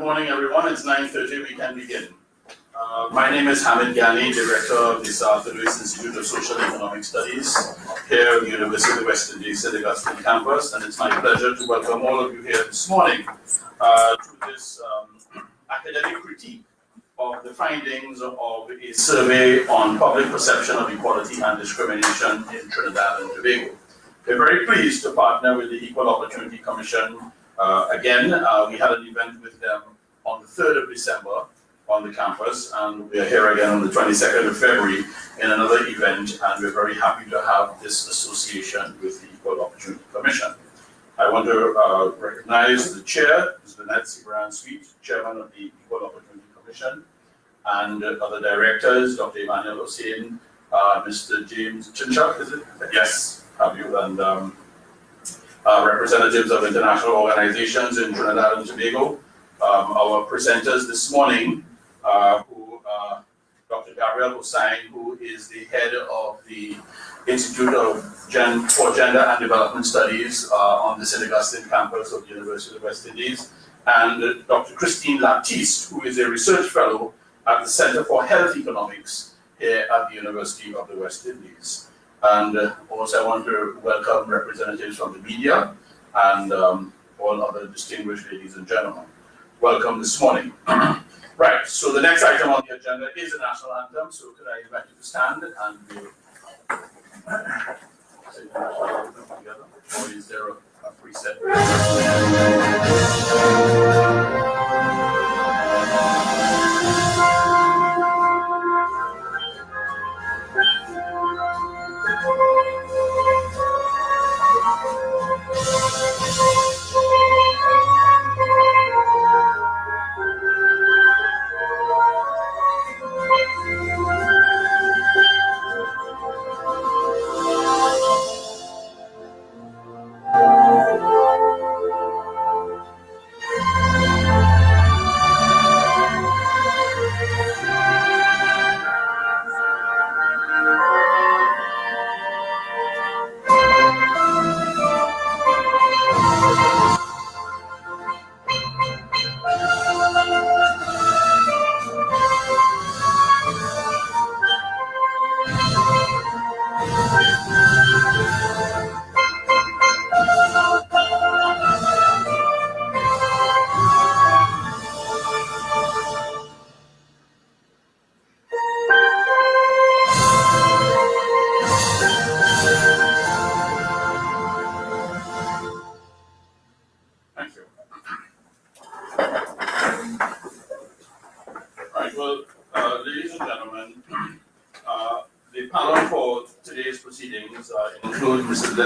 morning, everyone. It's 9:30. We can begin. My name is Hamid Ghani, Director of the South Louis Institute of Social and Economic Studies here at the University of the West Indies, St. Augustine campus, and it's my pleasure to welcome all of you here this morning to this academic critique of the findings of a survey on public perception of equality and discrimination in Trinidad and Tobago. We're very pleased to partner with the Equal Opportunity Commission. Again, we had an event with them on the 3rd of December on the campus, and we are here again on the 22nd of February in another event, and we're very happy to have this association with the Equal Opportunity Commission. I want to recognize the chair, Mr. Nancy Brown-Sweet, chairman of the Equal Opportunity Commission, and other directors, Dr. Emmanuel Hussein, Mr. James Chinchak, is it? Yes, have you, and representatives of international organizations in Trinidad and Tobago. Our presenters this morning, Dr. Gabriel Hussain, who is the head of the Institute for Gender and Development Studies on the St. Augustine campus of the University of the West Indies, and Dr. Christine Laptiste, who is a research fellow at the Center for Health Economics here at the University of the West Indies. And also I want to welcome representatives from the media and all other distinguished ladies and gentlemen. Welcome this morning. Right, so the next item on the agenda is the national anthem. So could I invite you to stand and we'll say the national anthem together? Or is there a preset?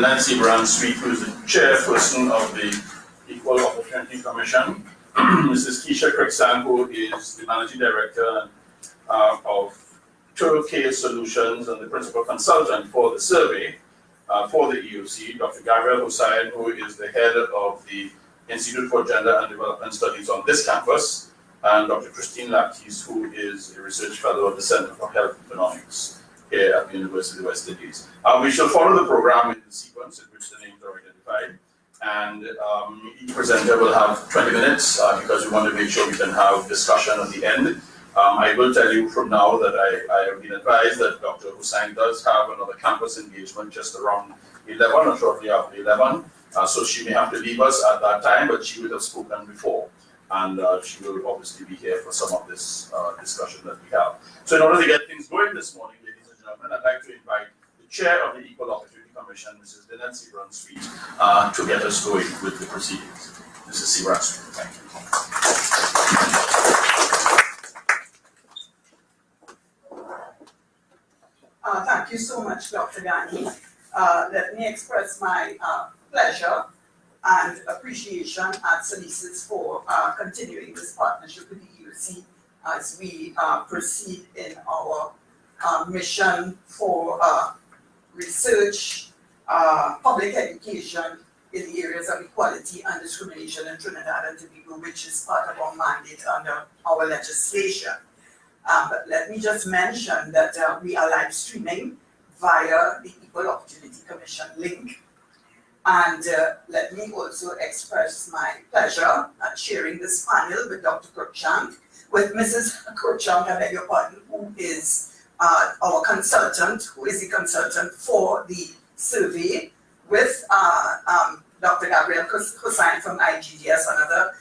Nancy Brown-Sweet, who is the chairperson of the Equal Opportunity Commission, Mrs. Keisha Cricksand, who is the managing director of Turtle Solutions and the principal consultant for the survey for the EOC, Dr. Gabriel Hussain, who is the head of the Institute for Gender and Development Studies on this campus, and Dr. Christine Laptiste, who is a research fellow of the Center for Health Economics here at the University of the West Indies. We shall follow the program in the sequence in which the names are identified, and each presenter will have 20 minutes because we want to make sure we can have discussion at the end. I will tell you from now that I have been advised that Dr. Hussain does have another campus engagement just around 11 or shortly after 11, so she may have to leave us at that time, but she would have spoken before. And she will obviously be here for some of this discussion that we have. So in order to get things going this morning, ladies and gentlemen, I'd like to invite the chair of the Equal Opportunity Commission, Mrs. Nancy Brown-Sweet, to get us going with the proceedings. Mrs. Brown-Sweet, thank you. Thank you so much, Dr. Ghani. Let me express my pleasure and appreciation at SALISES for continuing this partnership with the EOC as we proceed in our mission for research, public education in the areas of equality and discrimination in Trinidad and Tobago, which is part of our mandate under our legislation. But let me just mention that we are live streaming via the Equal Opportunity Commission link. And let me also express my pleasure at sharing this panel with Dr. Cruikshank, with Mrs. Cruikshank, I beg your pardon, who is our consultant, who is the consultant for the survey, with Dr. Gabriel Hussain from IGDS, another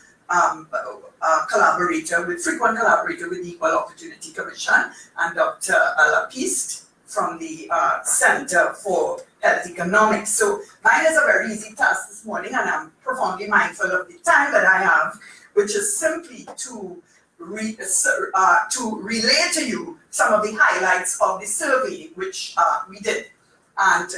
frequent collaborator with the Equal Opportunity Commission, and Dr. Lapiste from the Center for Health Economics. So mine is a very easy task this morning, and I'm profoundly mindful of the time that I have, which is simply to relay to you some of the highlights of the survey which we did. And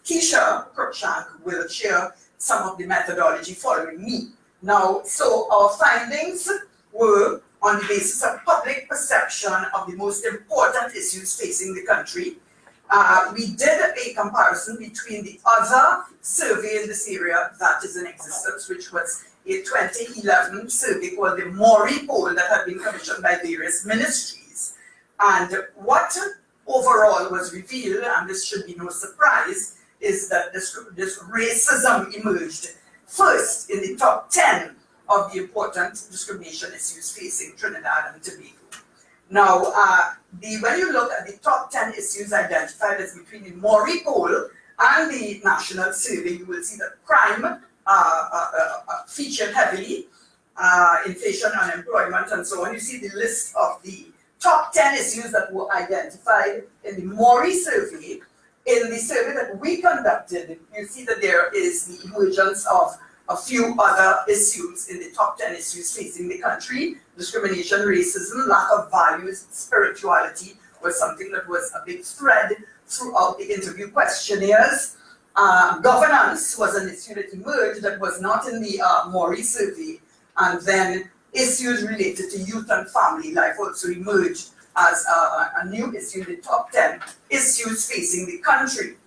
Keisha Cruikshank will share some of the methodology following me. Now, so our findings were on the basis of public perception of the most important issues facing the country. We did a comparison between the other survey in this area that is in existence, which was a 2011 survey called the Mori poll that had been commissioned by various ministries. And what overall was revealed, and this should be no surprise, is that this racism emerged first in the top 10 of the important discrimination issues facing Trinidad and Tobago. Now, when you look at the top 10 issues identified as between the Mori poll and the national survey, you will see that crime featured heavily, inflation, unemployment, and so on. You see the list of the top 10 issues that were identified in the Mori survey. In the survey that we conducted, you see that there is the emergence of a few other issues in the top 10 issues facing the country. Discrimination, racism, lack of values, spirituality was something that was a big thread throughout the interview questionnaires. Governance was an issue that emerged that was not in the Mori survey. And then issues related to youth and family life also emerged as a new issue in the top 10 issues facing the country.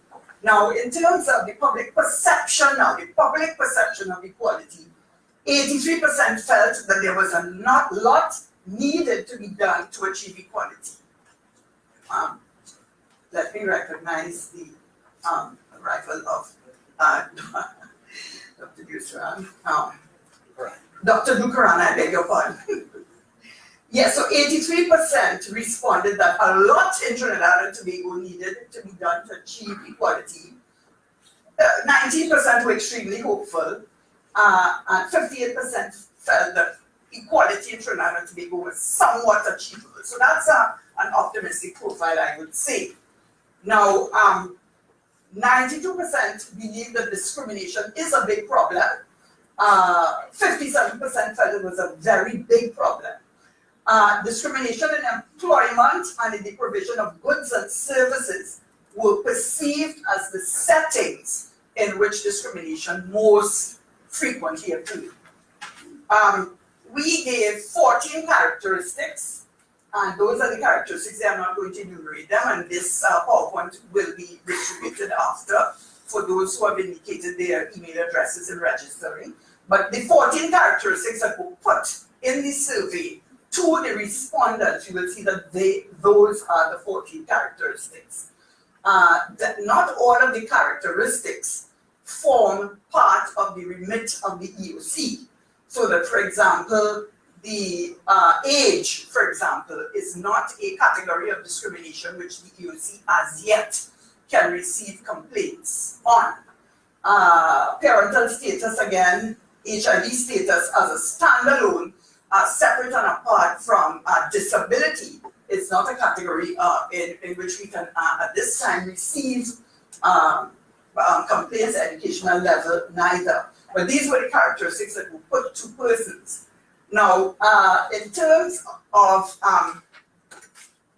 Now, in terms of the public perception of equality, 83% felt that there was a lot needed to be done to achieve equality. Let me recognize the arrival of Dr. Dukaran. Dr. Dukaran, I beg your pardon. Yes, so 83% responded that a lot in Trinidad and Tobago needed to be done to achieve equality. 19% were extremely hopeful, and 58% felt that equality in Trinidad and Tobago was somewhat achievable. So that's an optimistic profile, I would say. Now, 92% believe that discrimination is a big problem. 57% felt it was a very big problem. Discrimination in employment and in the provision of goods and services were perceived as the settings in which discrimination most frequently occurred. We gave 14 characteristics, and those are the characteristics. I'm not going to enumerate them, and this PowerPoint will be distributed after for those who have indicated their email addresses in registering. But the 14 characteristics that were put in the survey to the respondents, you will see that those are the 14 characteristics. That not all of the characteristics form part of the remit of the EOC. So that, for example, the age, for example, is not a category of discrimination which the EOC as yet can receive complaints on. Parental status, again, HIV status as a standalone, separate and apart from disability, is not a category in which we can at this time receive complaints at educational level neither. But these were the characteristics that were put to persons. Now, in terms of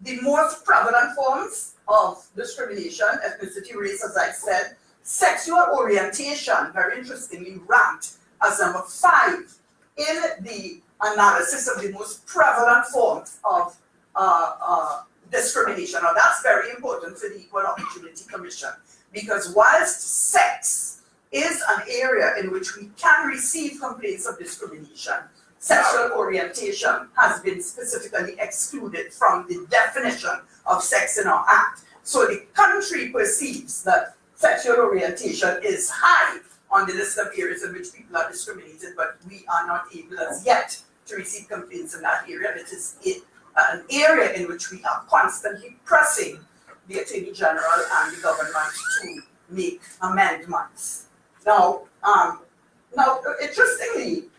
the most prevalent forms of discrimination, ethnicity, race, as I said, sexual orientation, very interestingly, ranked as number 5 in the analysis of the most prevalent forms of discrimination. Now, that's very important for the Equal Opportunity Commission, because whilst sex is an area in which we can receive complaints of discrimination, sexual orientation has been specifically excluded from the definition of sex in our Act. So the country perceives that sexual orientation is high on the list of areas in which people are discriminated, but we are not able as yet to receive complaints in that area. It is an area in which we are constantly pressing the Attorney General and the government to make amendments. Now, interestingly,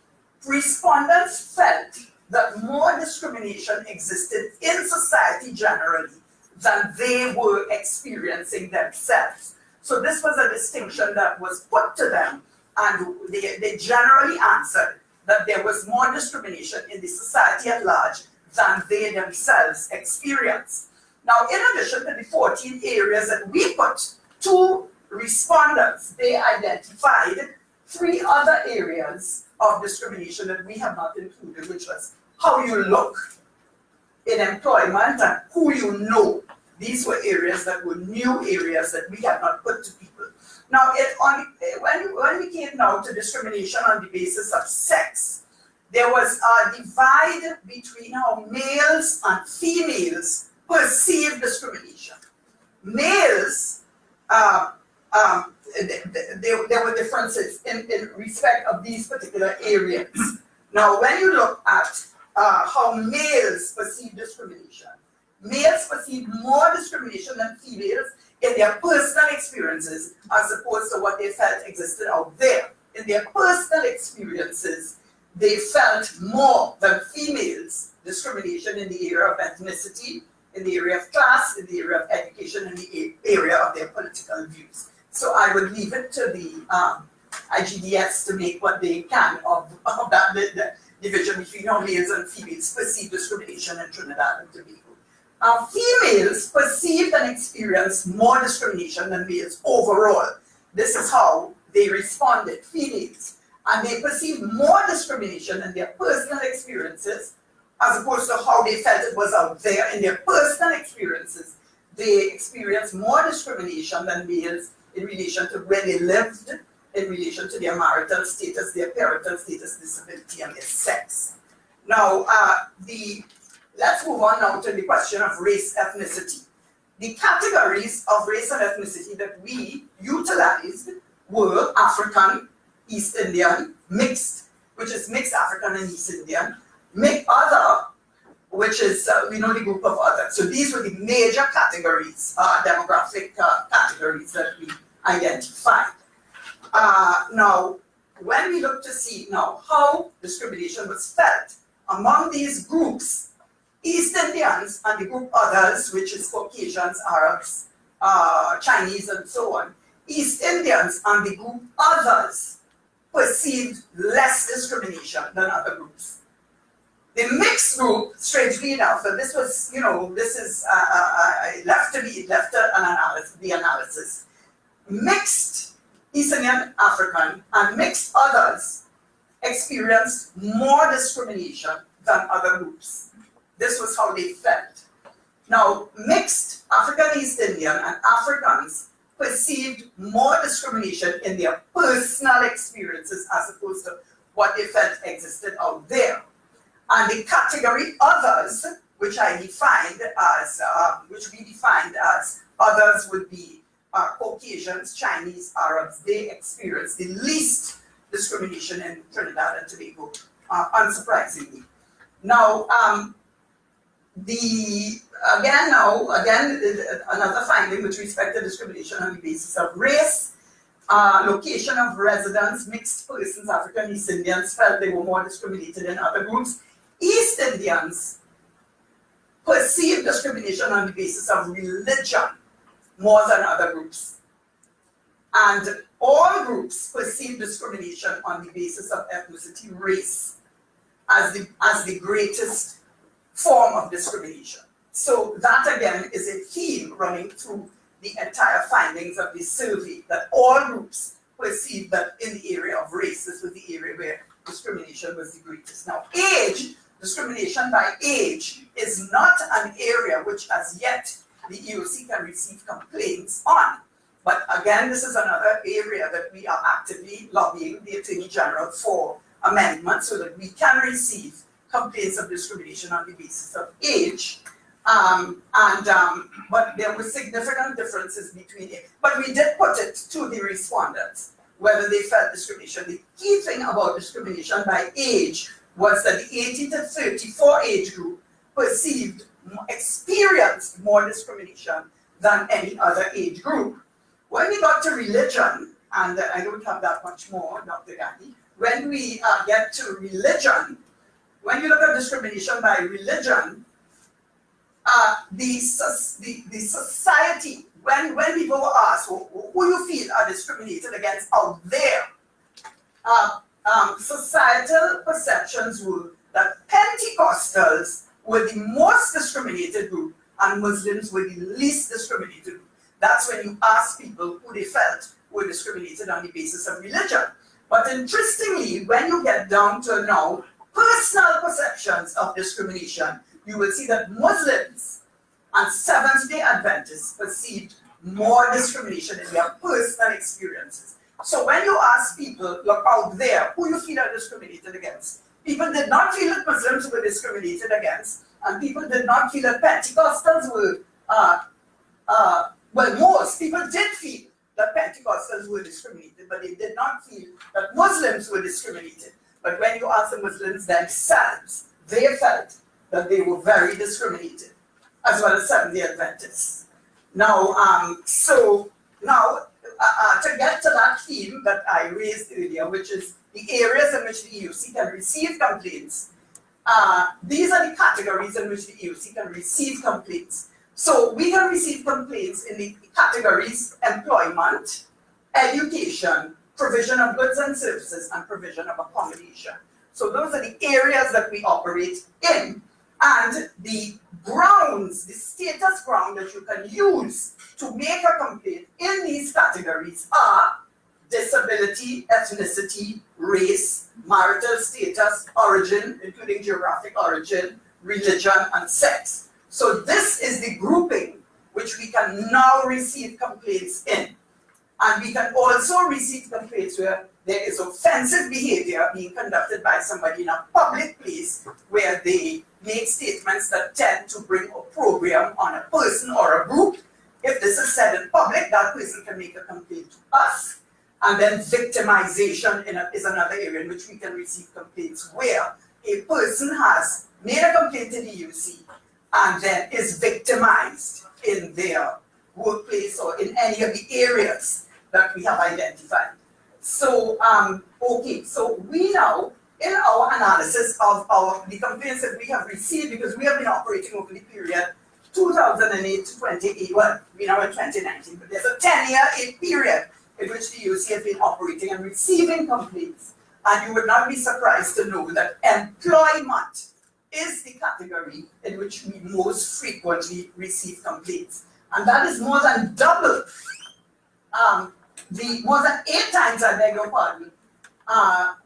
respondents felt that more discrimination existed in society generally than they were experiencing themselves. So this was a distinction that was put to them, and they generally answered that there was more discrimination in the society at large than they themselves experienced. Now, in addition to the 14 areas that we put to respondents, they identified 3 other areas of discrimination that we have not included, which was how you look in employment and who you know. These were areas that were new areas that we had not put to people. Now, when we came now to discrimination on the basis of sex, there was a divide between how males and females perceive discrimination. Males, there were differences in respect of these particular areas. Now, when you look at how males perceive discrimination, males perceive more discrimination than females in their personal experiences as opposed to what they felt existed out there. In their personal experiences, they felt more than females discrimination in the area of ethnicity, in the area of class, in the area of education, in the area of their political views. So I would leave it to the IGDS to make what they can of that the division between how males and females perceive discrimination in Trinidad and Tobago. Females perceived and experienced more discrimination than males overall. This is how they responded, females. And they perceived more discrimination in their personal experiences as opposed to how they felt it was out there. In their personal experiences, they experienced more discrimination than males in relation to where they lived, in relation to their marital status, their parental status, disability, and their sex. Now, let's move on now to the question of race, ethnicity. The categories of race and ethnicity that we utilized were African, East Indian, mixed, which is mixed African and East Indian, other, which is, we know the group of others. So these were the major categories, demographic categories that we identified. Now, when we look to see now how discrimination was felt among these groups, East Indians and the group others, which is Caucasians, Arabs, Chinese, and so on, East Indians and the group others perceived less discrimination than other groups. The mixed group, strangely enough, and this was, this is left to the analysis. Mixed East Indian African and mixed others experienced more discrimination than other groups. This was how they felt. Now, mixed African East Indian and Africans perceived more discrimination in their personal experiences as opposed to what they felt existed out there. And the category others, which I defined as, which we defined as others would be Caucasians, Chinese, Arabs, they experienced the least discrimination in Trinidad and Tobago, unsurprisingly. Now, another finding with respect to discrimination on the basis of race, location of residence, mixed persons, African East Indians felt they were more discriminated than other groups. East Indians perceived discrimination on the basis of religion more than other groups. And all groups perceived discrimination on the basis of ethnicity, race, as the greatest form of discrimination. So that again is a theme running through the entire findings of the survey, that all groups perceived that in the area of race, this was the area where discrimination was the greatest. Now, age, discrimination by age, is not an area which as yet the EOC can receive complaints on. But again, this is another area that we are actively lobbying the Attorney General for amendments so that we can receive complaints of discrimination on the basis of age. but there were significant differences between it. But we did put it to the respondents, whether they felt discrimination. The key thing about discrimination by age was that the 18 to 34 age group experienced more discrimination than any other age group. When we got to religion, and I don't have that much more, Dr. Gandhi, when we get to religion, when you look at discrimination by religion, the society, when people were asked who you feel are discriminated against out there, societal perceptions were that Pentecostals were the most discriminated group and Muslims were the least discriminated group. That's when you ask people who they felt were discriminated on the basis of religion. But interestingly, when you get down to now personal perceptions of discrimination, you will see that Muslims and Seventh-day Adventists perceived more discrimination in their personal experiences. So when you ask people, look out there, who you feel are discriminated against, people did not feel that Muslims were discriminated against, and people did not feel that Pentecostals were, well, most people did feel that Pentecostals were discriminated, but they did not feel that Muslims were discriminated. But when you ask the Muslims themselves, they felt that they were very discriminated, as well as Seventh-day Adventists. Now, to get to that theme that I raised earlier, which is the areas in which the EOC can receive complaints, these are the categories in which the EOC can receive complaints. So we can receive complaints in the categories employment, education, provision of goods and services, and provision of accommodation. So those are the areas that we operate in. And the grounds, the status ground that you can use to make a complaint in these categories are disability, ethnicity, race, marital status, origin, including geographic origin, religion, and sex. So this is the grouping which we can now receive complaints in. And we can also receive complaints where there is offensive behavior being conducted by somebody in a public place where they make statements that tend to bring opprobrium on a person or a group. If this is said in public, that person can make a complaint to us. And then victimization is another area in which we can receive complaints where a person has made a complaint to the EOC and then is victimized in their workplace or in any of the areas that we have identified. So, okay, so we now, in our analysis of the complaints that we have received, because we have been operating over the period 2008 to 2018, well, we now in 2019, but there's a 10-year period in which the EOC has been operating and receiving complaints. And you would not be surprised to know that employment is the category in which we most frequently receive complaints. And that is more than double, more than 8 times, I beg your pardon,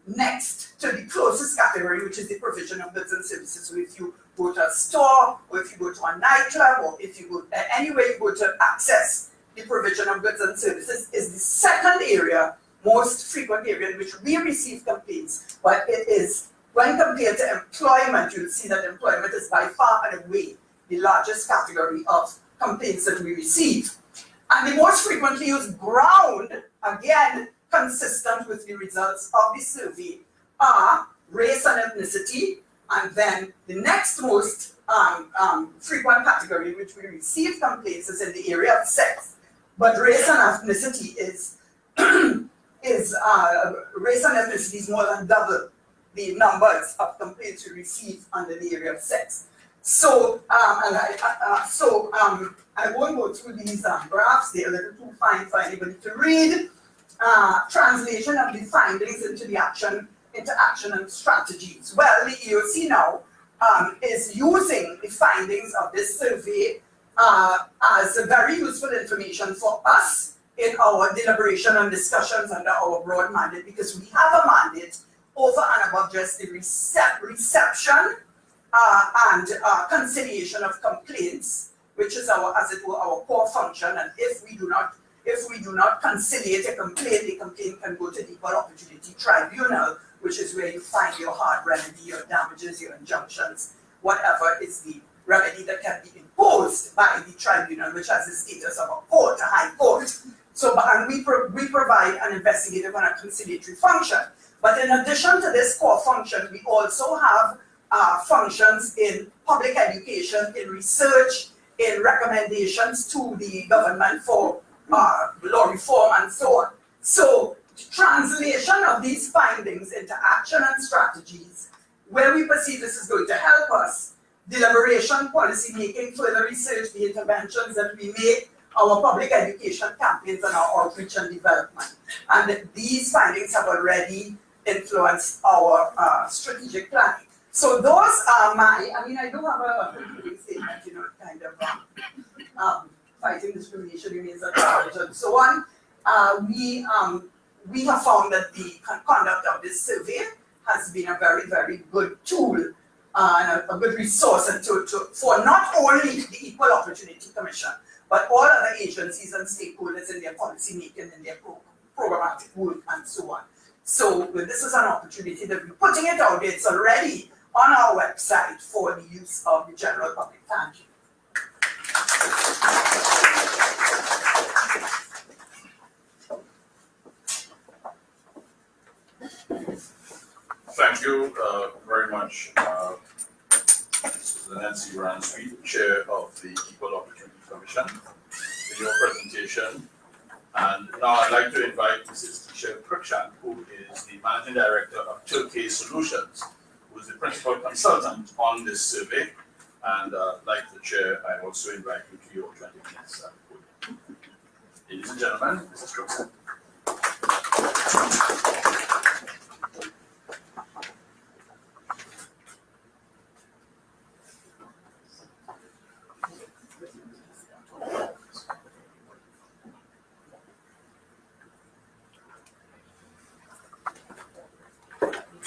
next to the closest category, which is the provision of goods and services. So if you go to a store, or if you go to a nightclub, or if you go anywhere you go to access the provision of goods and services, is the second area, most frequent area in which we receive complaints. But it is, when compared to employment, you'll see that employment is by far and away the largest category of complaints that we receive. And the most frequently used ground, again, consistent with the results of the survey, are race and ethnicity, and then the next most frequent category in which we receive complaints is in the area of sex. But race and ethnicity is more than double the numbers of complaints we receive under the area of sex. So, I won't go through these graphs, they're a little too fine for anybody to read. Translation of the findings into action and strategies. Well, the EOC now is using the findings of this survey as a very useful information for us in our deliberation and discussions under our broad mandate, because we have a mandate over and above just the reception and conciliation of complaints, which is our, as it were, our core function. And if we do not conciliate a complaint, the complaint can go to the Equal Opportunity Tribunal, which is where you find your hard remedy, your damages, your injunctions, whatever is the remedy that can be imposed by the tribunal, which has the status of a court, a high court. So, and we provide an investigative and a conciliatory function. But in addition to this core function, we also have functions in public education, in research, in recommendations to the government for law reform and so on. So, translation of these findings into action and strategies, where we perceive this is going to help us, deliberation, policy making, further research, the interventions that we make, our public education campaigns and our outreach and development. And these findings have already influenced our strategic planning. So those are my, I do have a concluding statement, kind of fighting discrimination remains a challenge and so on. We have found that the conduct of this survey has been a very, very good tool and a good resource for not only the Equal Opportunity Commission, but all other agencies and stakeholders in their policy making, in their programmatic work and so on. So this is an opportunity that we're putting it out there. It's already on our website for the use of the general public. Thank you. Thank you very much, Mrs. Nancy Bransweet, Chair of the Equal Opportunity Commission, for your presentation. And now I'd like to invite Mrs. Keisha Cruikshank, who is the Managing Director of Turkey Solutions, who is the Principal Consultant on this survey. And like the Chair, I also invite you to your 20 minutes. Ladies and gentlemen, Mrs. Cruikshank.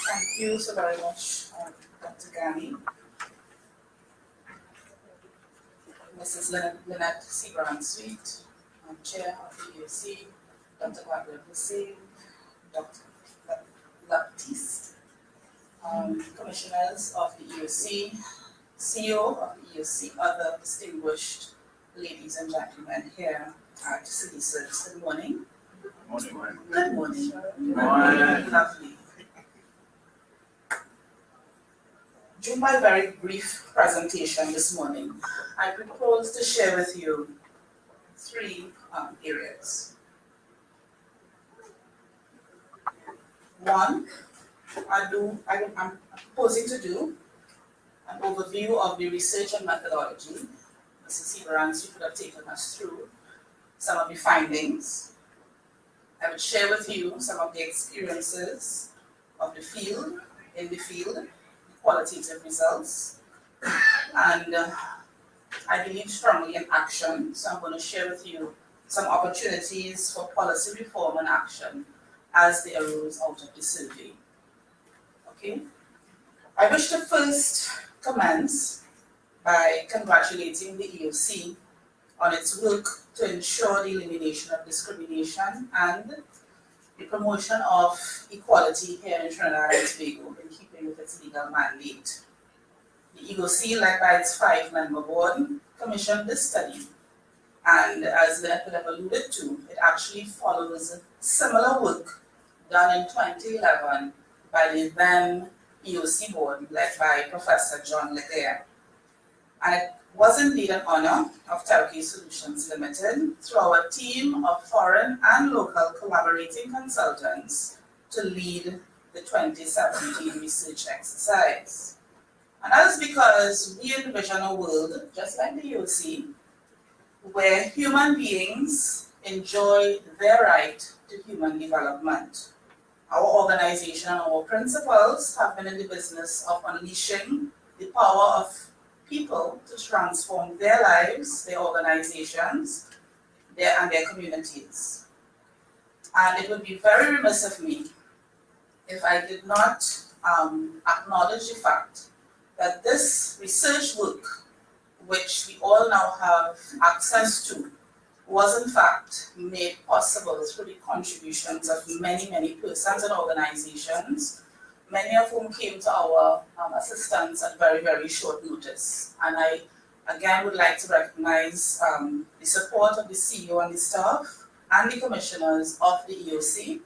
Thank you so very much, Dr. Ghani. Mrs. Lynette C. Bransweet, Chair of the EOC, Dr. Gabriel Hussein, Dr. Baptiste, Commissioners of the EOC, CEO of the EOC, other distinguished ladies and gentlemen here at SALISES. Good morning. Good morning. Good morning. Good morning. Lovely. During my very brief presentation this morning, I propose to share with you three areas. One, I'm proposing to do an overview of the research and methodology. Mrs. Bransweet could have taken us through some of the findings. I would share with you some of the experiences of the field, in the field, qualitative results, and I believe strongly in action, so I'm going to share with you some opportunities for policy reform and action as they arose out of the survey. Okay? I wish to first commence by congratulating the EOC on its work to ensure the elimination of discrimination and the promotion of equality here in Trinidad and Tobago in keeping with its legal mandate. The EOC, led by its 5-member board, commissioned this study, and as Lynette could have alluded to, it actually follows similar work done in 2011 by the then EOC board led by Professor John Legare. And it was indeed an honor of Turkey Solutions Limited through our team of foreign and local collaborating consultants to lead the 2017 research exercise. And that is because we envision a world, just like the EOC, where human beings enjoy their right to human development. Our organization and our principles have been in the business of unleashing the power of people to transform their lives, their organizations, and their communities. And it would be very remiss of me if I did not acknowledge the fact that this research work, which we all now have access to, was in fact made possible through the contributions of many, many persons and organizations, many of whom came to our assistance at very, very short notice. And I, again, would like to recognize the support of the CEO and the staff and the commissioners of the EOC,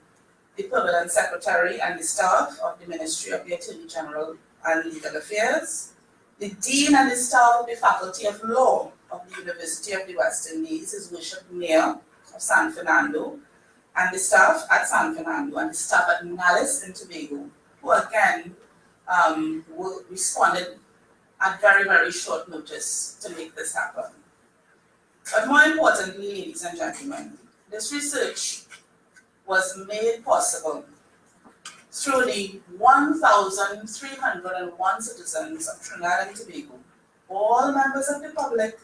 the permanent secretary and the staff of the Ministry of the Attorney General and Legal Affairs, the dean and the staff of the Faculty of Law of the University of the West Indies, His Worship Mayor of San Fernando, and the staff at San Fernando and the staff at Malice in Tobago, who again responded at very, very short notice to make this happen. But more importantly, ladies and gentlemen, this research was made possible through the 1,301 citizens of Trinidad and Tobago, all members of the public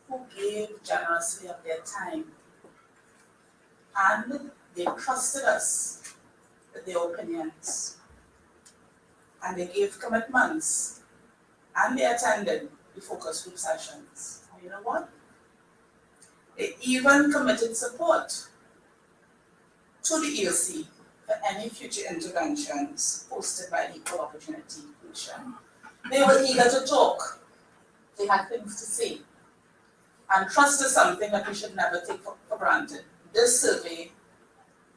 who gave generously of their time, and they trusted us with their opinions, and they gave commitments, and they attended the focus group sessions. And you know what? They even committed support to the EOC for any future interventions posted by the Equal Opportunity Commission. They were eager to talk. They had things to say. And trust is something that we should never take for granted. This survey,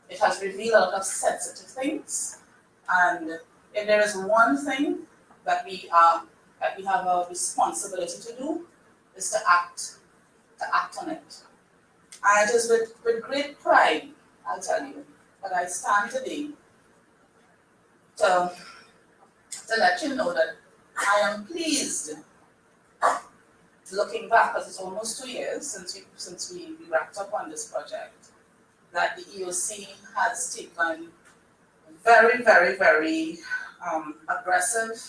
it has revealed a lot of sensitive things. And if there is one thing that we have a responsibility to do, is to act on it. And it is with great pride, I'll tell you, that I stand today to let you know that I am pleased, looking back, because it's almost 2 years since we wrapped up on this project, that the EOC has taken very, very, very aggressive,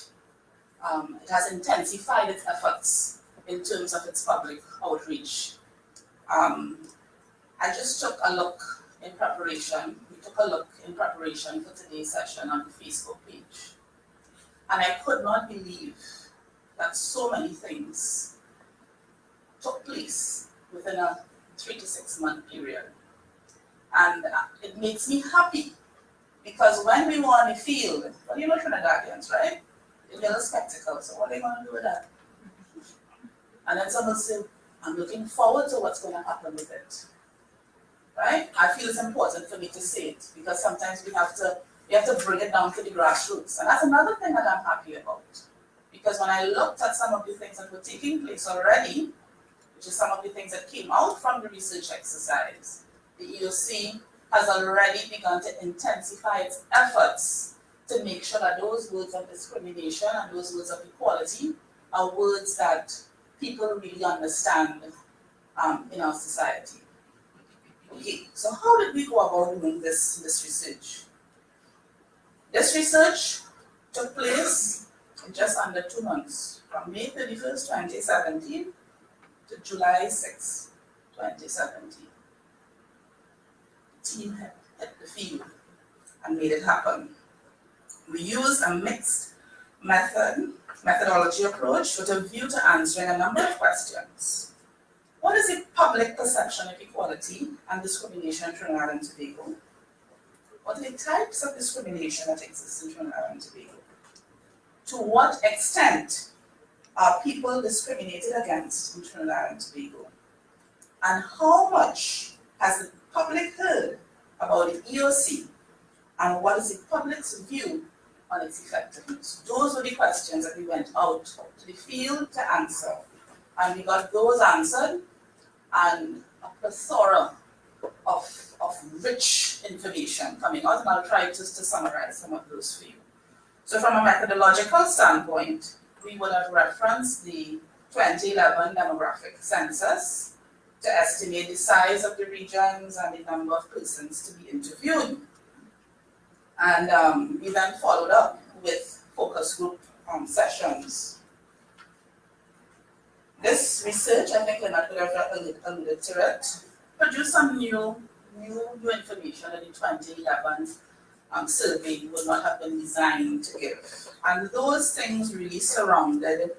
it has intensified its efforts in terms of its public outreach. I just took a look in preparation. We took a look in preparation for today's session on the Facebook page. And I could not believe that so many things took place within a 3 to 6 month period. And it makes me happy, because when we were on the field, well, you know Trinidadians, right? They get a spectacle, so what are they going to do with that? And then someone said, I'm looking forward to what's going to happen with it. Right? I feel it's important for me to say it, because sometimes we have to bring it down to the grassroots. And that's another thing that I'm happy about. Because when I looked at some of the things that were taking place already, which is some of the things that came out from the research exercise, the EOC has already begun to intensify its efforts to make sure that those words of discrimination and those words of equality are words that people really understand in our society. Okay, so how did we go about doing this research? This research took place in just under 2 months, from May 31st, 2017 to July 6th, 2017. The team hit the field and made it happen. We used a mixed methodology approach with a view to answering a number of questions. What is the public perception of equality and discrimination in Trinidad and Tobago? What are the types of discrimination that exist in Trinidad and Tobago? To what extent are people discriminated against in Trinidad and Tobago? And how much has the public heard about the EOC, and what is the public's view on its effectiveness? Those were the questions that we went out to the field to answer. And we got those answered, and a plethora of rich information coming out, and I'll try just to summarize some of those for you. So from a methodological standpoint, we would have referenced the 2011 demographic census to estimate the size of the regions and the number of persons to be interviewed. And we then followed up with focus group sessions. This research, I think Leonard could have alluded to it, produced some new information that the 2011 survey would not have been designed to give. And those things really surrounded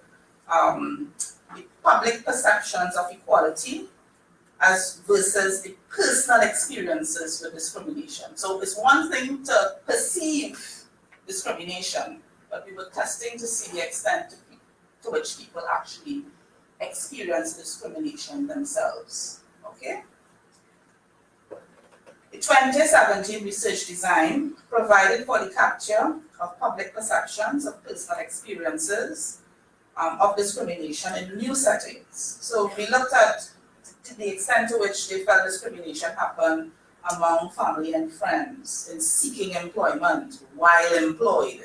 the public perceptions of equality as versus the personal experiences with discrimination. So it's one thing to perceive discrimination, but we were testing to see the extent to which people actually experience discrimination themselves. Okay? The 2017 research design provided for the capture of public perceptions of personal experiences of discrimination in new settings. So we looked at the extent to which they felt discrimination happened among family and friends, in seeking employment while employed,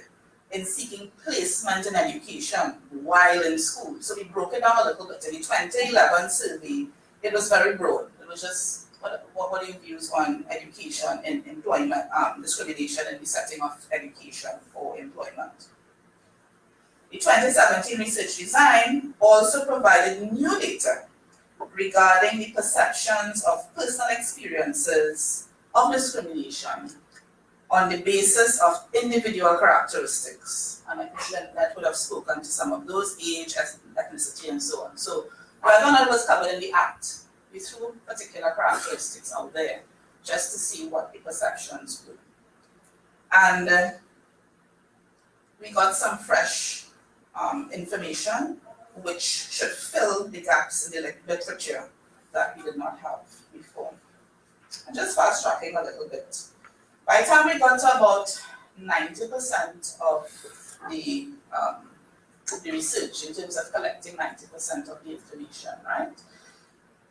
in seeking placement in education while in school. So we broke it down a little bit. In the 2011 survey, it was very broad. It was just, what are your views on education and employment, discrimination in the setting of education for employment? The 2017 research design also provided new data regarding the perceptions of personal experiences of discrimination on the basis of individual characteristics. And I think that would have spoken to some of those: age, ethnicity, and so on. So whether or not it was covered in the Act, we threw particular characteristics out there just to see what the perceptions were. And we got some fresh information which should fill the gaps in the literature that we did not have before. And just fast tracking a little bit. By the time we got to about 90% of the research, in terms of collecting 90% of the information, right?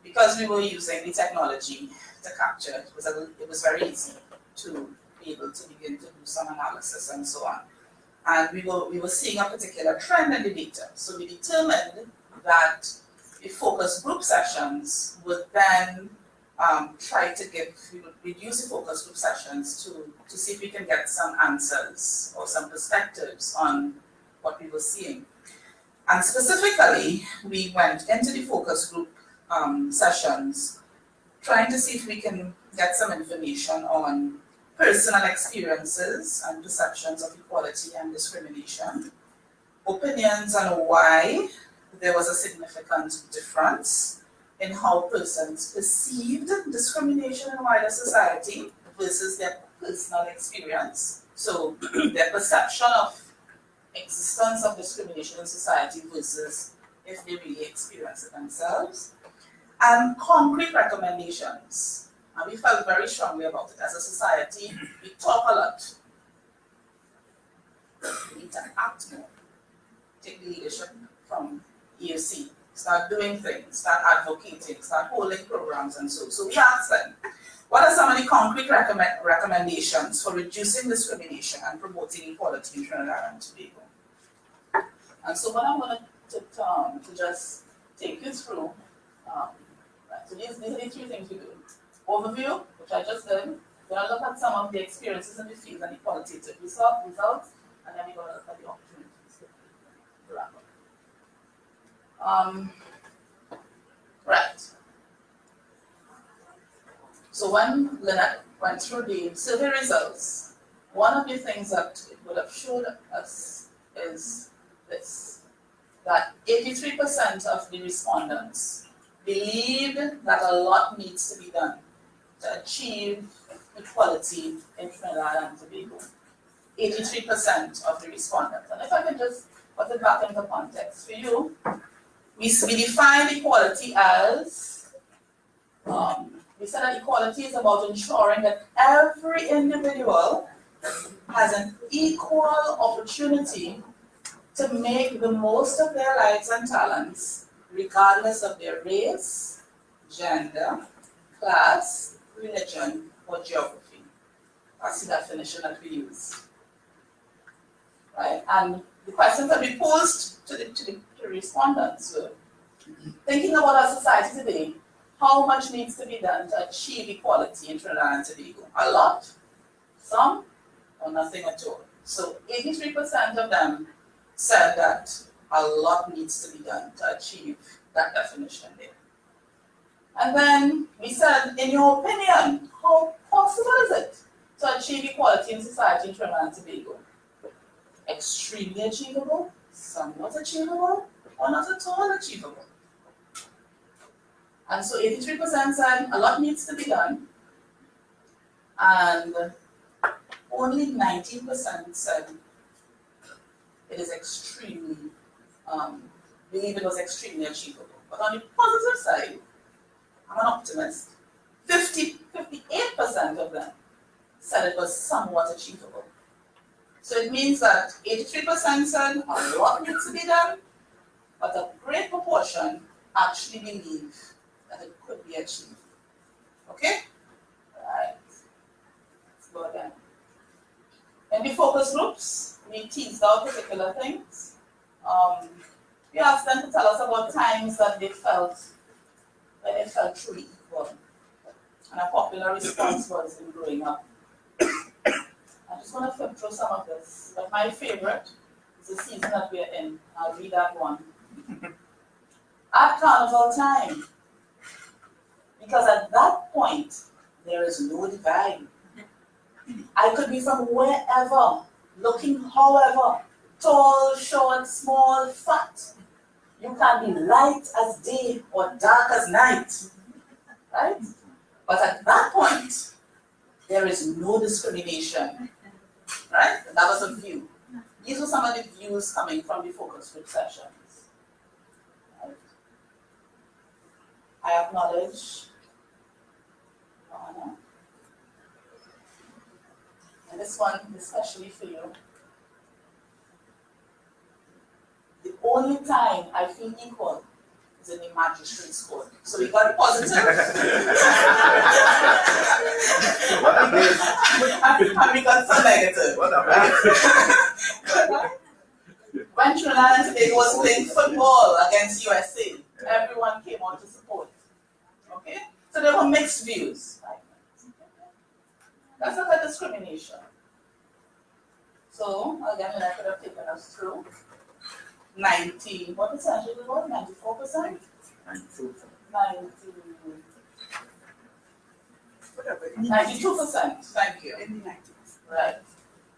Because we were using the technology to capture, it was very easy to be able to begin to do some analysis and so on. And we were seeing a particular trend in the data. So we determined that the focus group sessions would then we would use the focus group sessions to see if we can get some answers or some perspectives on what we were seeing. And specifically, we went into the focus group sessions trying to see if we can get some information on personal experiences and perceptions of equality and discrimination, opinions on why there was a significant difference in how persons perceived discrimination in wider society versus their personal experience. So their perception of existence of discrimination in society versus if they really experience it themselves. And concrete recommendations. And we felt very strongly about it. As a society, we talk a lot. We need to act more. Take the leadership from EOC. Start doing things, start advocating, start holding programs and so. So we asked them, what are some of the concrete recommendations for reducing discrimination and promoting equality in Trinidad and Tobago? And so what I wanted to just take you through, so these are the three things we do. Overview, which I just did. Then I look at some of the experiences in the field and the qualitative results, and then we're going to look at the opportunities to wrap up. Right. So when Lynette went through the survey results, one of the things that it would have showed us is this, that 83% of the respondents believed that a lot needs to be done to achieve equality in Trinidad and Tobago. 83% of the respondents. And if I can just put it back into context for you, we define equality as, we said that equality is about ensuring that every individual has an equal opportunity to make the most of their lives and talents, regardless of their race, gender, class, religion, or geography. That's the definition that we use. Right? And the questions that we posed to the respondents were, thinking about our society today, how much needs to be done to achieve equality in Trinidad and Tobago? A lot, some, or nothing at all. So 83% of them said that a lot needs to be done to achieve that definition there. And then we said, in your opinion, how possible is it to achieve equality in society in Trinidad and Tobago? Extremely achievable, somewhat achievable, or not at all achievable. And so 83% said a lot needs to be done. And only 19% said it is extremely, believe it was extremely achievable. But on the positive side, I'm an optimist. 58% of them said it was somewhat achievable. So it means that 83% said a lot needs to be done, but a great proportion actually believe that it could be achieved. Okay? Right. Let's go again. In the focus groups, we teased out particular things. We asked them to tell us about times that they felt truly equal. And a popular response was in growing up. I just want to flip through some of this, but my favorite is the season that we're in. I'll read that one. At carnival time, because at that point, there is no divide. I could be from wherever, looking however, tall, short, small, fat. You can be light as day or dark as night, right? But at that point, there is no discrimination, right? That was a view. These were some of the views coming from the focus group sessions. Right? I acknowledge honor. And this one, especially for you. The only time I feel equal is in the magistrate's court. So we got positive. And we got some negative. When Trinidad and Tobago was playing football against USA, everyone came on to support. Okay? So there were mixed views. That's not a discrimination. So again, I could have taken us through 90, what percentage it was? 94%? 92%, thank you. In the 90s. Right.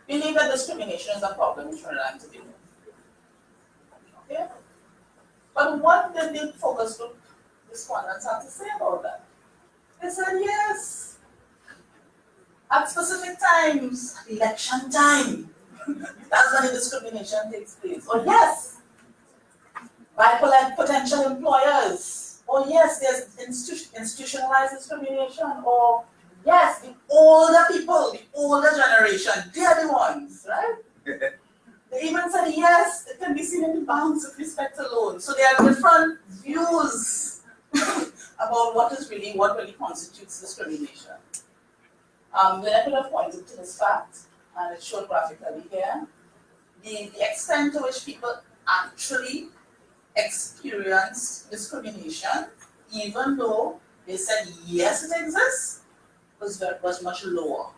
Believe that discrimination is a problem in Trinidad and Tobago. Okay? But what did the focus group respondents have to say about that? They said yes. At specific times, election time. That's when the discrimination takes place. Or yes, by potential employers. Or yes, there's institutionalized discrimination. Or yes, the older people, the older generation, they're the ones, right? They even said yes, it can be seen in the banks with respect to loans. So there are different views about what really constitutes discrimination. Then I could have pointed to this fact, and it's shown graphically here. The extent to which people actually experience discrimination, even though they said yes it exists, was much lower.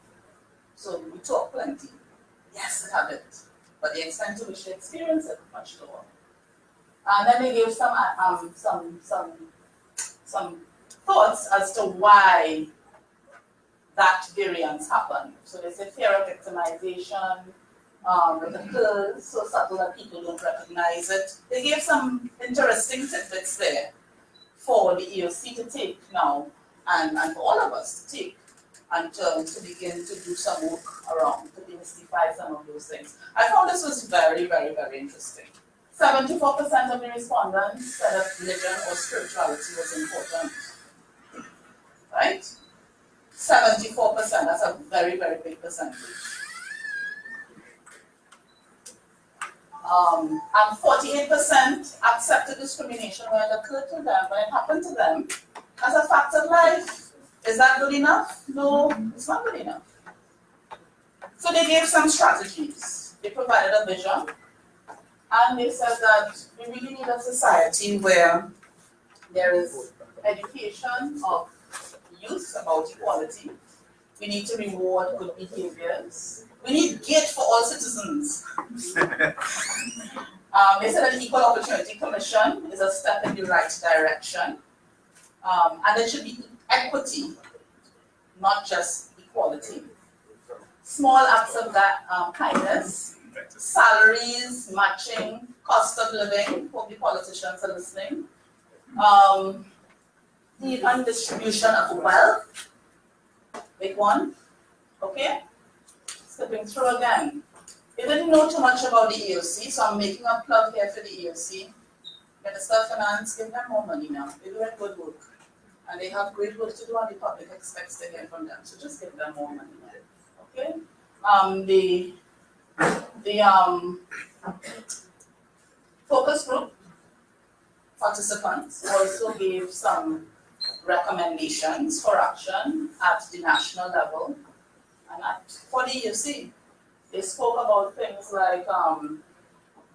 So we talk plenty. Yes, it happens. But the extent to which they experience it much lower. And then they gave some thoughts as to why that variance happened. So they say fear of victimization, it occurs so subtle that people don't recognize it. They gave some interesting tidbits there for the EOC to take now, and for all of us to take, and to begin to do some work around, to demystify some of those things. I found this was very, very, very interesting. 74% of the respondents said that religion or spirituality was important. Right? 74%, that's a very, very big percentage. And 48% accepted discrimination when it occurred to them, when it happened to them, as a fact of life. Is that good enough? No, it's not good enough. So they gave some strategies. They provided a vision, and they said that we really need a society where there is education of youth about equality. We need to reward good behaviors. We need gate for all citizens. They said an Equal Opportunity Commission is a step in the right direction. And there should be equity, not just equality. Small acts of kindness, salaries, matching, cost of living, hope the politicians are listening. The undistribution of wealth, big one, okay? skipping through again. You didn't know too much about the EOC, so I'm making a plug here for the EOC. Minister of Finance, give them more money now. They're doing good work. And they have great work to do, and the public expects to hear from them. So just give them more money now. Okay? The focus group participants also gave some recommendations for action at the national level and for the EOC. They spoke about things like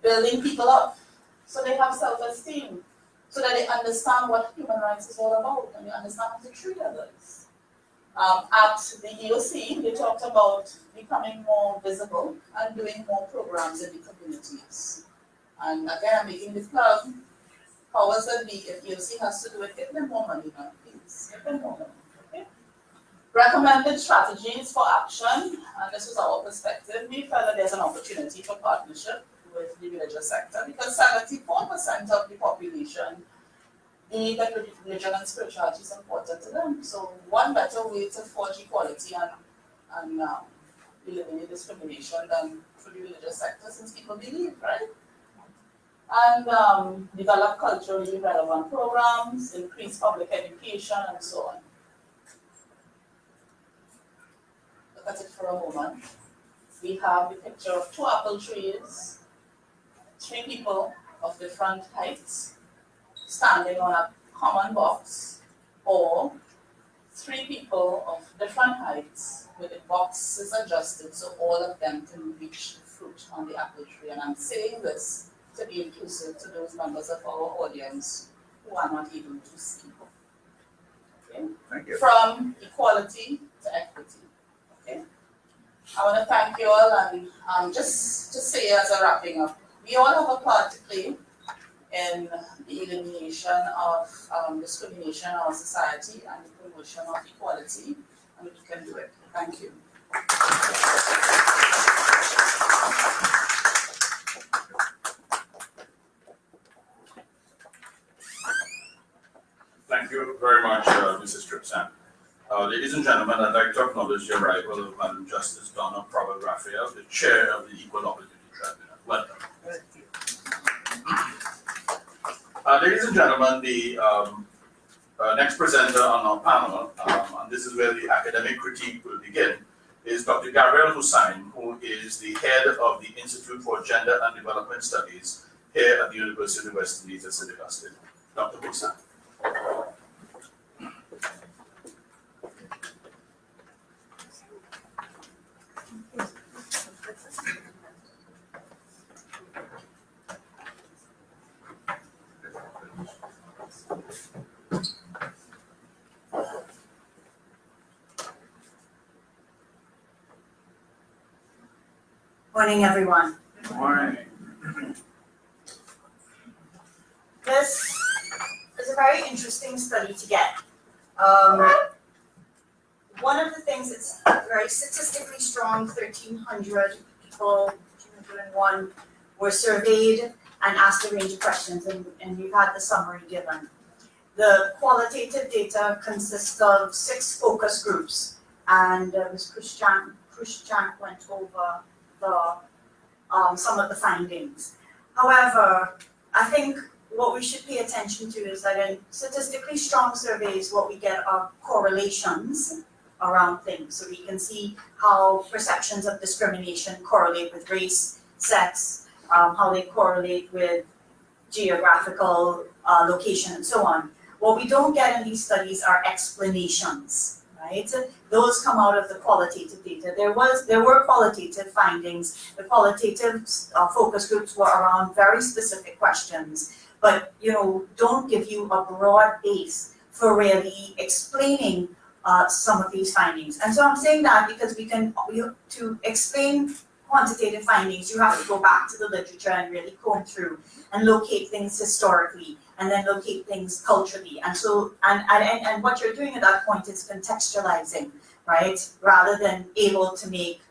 building people up so they have self-esteem, so that they understand what human rights is all about and they understand how to treat others. At the EOC, they talked about becoming more visible and doing more programs in the communities. And again, I'm making this plug. Powers that be, if EOC has to do it, give them more money now, please. Give them more money. Okay? Recommended strategies for action, and this was our perspective. We felt that there's an opportunity for partnership with the religious sector because 74% of the population believe that religion and spirituality is important to them. So one better way to forge equality and eliminate discrimination than for the religious sector, since people believe, right? And develop culturally relevant programs, increase public education, and so on. Look at it for a moment. We have the picture of 2 apple trees, 3 people of different heights standing on a common box, or 3 people of different heights with the boxes adjusted so all of them can reach the fruit on the apple tree. And I'm saying this to be inclusive to those members of our audience who are not able to see. Okay? Thank you. From equality to equity. Okay? I want to thank you all, and just to say as a wrapping up, we all have a part to play in the elimination of discrimination in our society and the promotion of equality, and we can do it. Thank you. Thank you very much, Mrs. Tripsan. Ladies and gentlemen, I'd like to acknowledge the arrival of Madam Justice Donna Prabha-Raphael, the Chair of the Equal Opportunity Tribunal. Welcome. Ladies and gentlemen, the next presenter on our panel, and this is where the academic critique will begin, is Dr. Gabriel Hussain, who is the head of the Institute for Gender and Development Studies here at the University of the West Indies at St. Augustine. Dr. Hussain. Morning, everyone. Good morning. This is a very interesting study to get. One of the things that's very statistically strong, 1,300 people, 201 were surveyed and asked a range of questions, and you've had the summary given. The qualitative data consists of 6 focus groups, and Ms. Khrushchan went over some of the findings. However, I think what we should pay attention to is that in statistically strong surveys, what we get are correlations around things. So we can see how perceptions of discrimination correlate with race, sex, how they correlate with geographical location, and so on. What we don't get in these studies are explanations, right? Those come out of the qualitative data. There were qualitative findings. The qualitative focus groups were around very specific questions, but don't give you a broad base for really explaining some of these findings. And so I'm saying that because to explain quantitative findings, you have to go back to the literature and really comb through and locate things historically, and then locate things culturally. And so, and what you're doing at that point is contextualizing, right? Rather than able to make,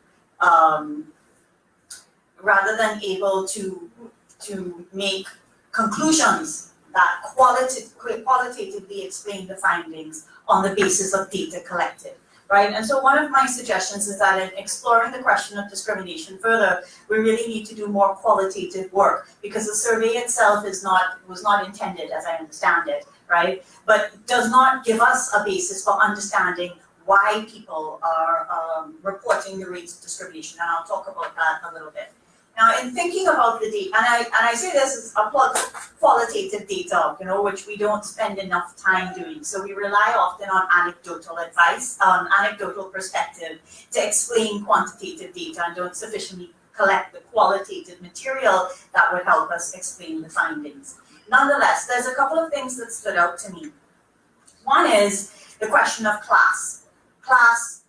conclusions that qualitatively explain the findings on the basis of data collected. right? And so one of my suggestions is that in exploring the question of discrimination further, we really need to do more qualitative work, because the survey itself was not intended, as I understand it, right? But does not give us a basis for understanding why people are reporting the rates of discrimination, and I'll talk about that a little bit. Now, in thinking about the data, and I say this as a plug qualitative data, which we don't spend enough time doing. So we rely often on anecdotal advice, anecdotal perspective to explain quantitative data, and don't sufficiently collect the qualitative material that would help us explain the findings. Nonetheless, there's a couple of things that stood out to me. One is the question of class,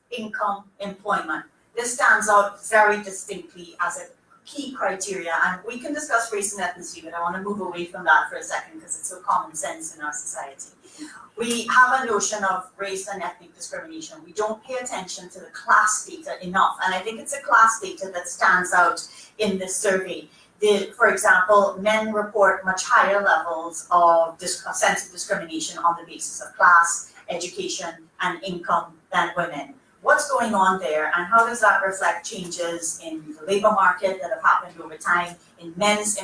income, employment. This stands out very distinctly as a key criteria, and we can discuss race and ethnicity, but I want to move away from that for a second because it's so common sense in our society. We have a notion of race and ethnic discrimination. We don't pay attention to the class data enough, and I think it's a class data that stands out in this survey. For example, men report much higher levels of sense of discrimination on the basis of class, education, and income than women. What's going on there, and how does that reflect changes in the labor market that have happened over time, in men's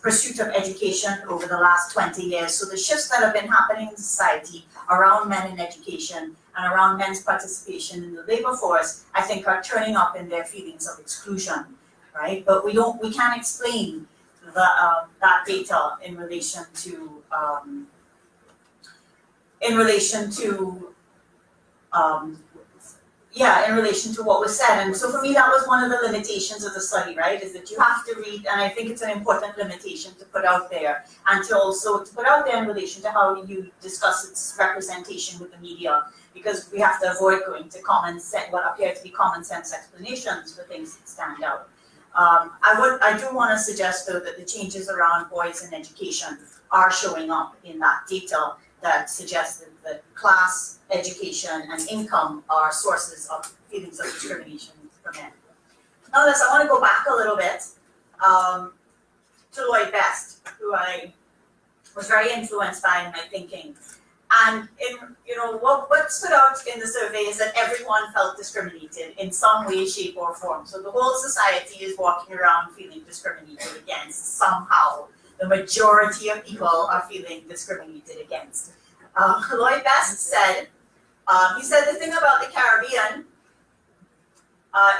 pursuit of education over the last 20 years? So the shifts that have been happening in society around men in education and around men's participation in the labor force, I think, are turning up in their feelings of exclusion, right? But we can't explain that data in relation to what was said. And so for me, that was one of the limitations of the study, right? Is that you have to read, and I think it's an important limitation to put out there, and to also put out there in relation to how you discuss its representation with the media, because we have to avoid going to what appear to be common sense explanations for things that stand out. I do want to suggest, though, that the changes around boys in education are showing up in that data that suggests that class, education, and income are sources of feelings of discrimination for men. Nonetheless, I want to go back a little bit to Lloyd Best, who I was very influenced by in my thinking. And what stood out in the survey is that everyone felt discriminated in some way, shape, or form. So the whole society is walking around feeling discriminated against somehow. The majority of people are feeling discriminated against. Lloyd Best said, the thing about the Caribbean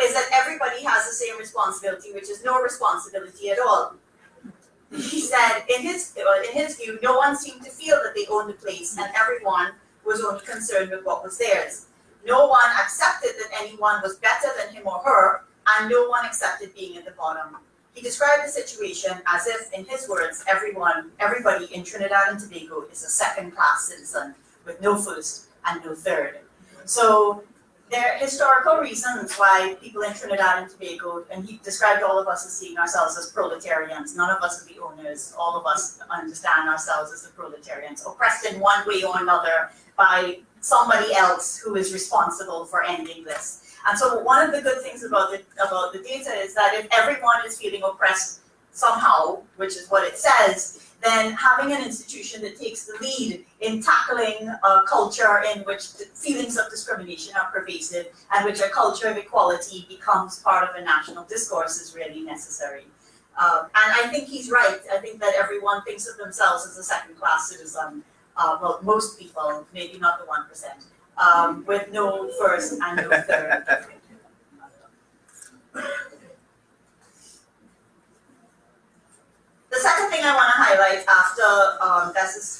is that everybody has the same responsibility, which is no responsibility at all. He said, in his view, no one seemed to feel that they owned the place, and everyone was only concerned with what was theirs. No one accepted that anyone was better than him or her, and no one accepted being at the bottom. He described the situation as if, in his words, everybody in Trinidad and Tobago is a second-class citizen with no first and no third. So there are historical reasons why people in Trinidad and Tobago, and he described all of us as seeing ourselves as proletarians. None of us are the owners. All of us understand ourselves as the proletarians, oppressed in one way or another by somebody else who is responsible for ending this. And so one of the good things about the data is that if everyone is feeling oppressed somehow, which is what it says, then having an institution that takes the lead in tackling a culture in which feelings of discrimination are pervasive and which a culture of equality becomes part of a national discourse is really necessary. And I think he's right. I think that everyone thinks of themselves as a second-class citizen. Well, most people, maybe not the 1%, with no first and no third. The second thing I want to highlight after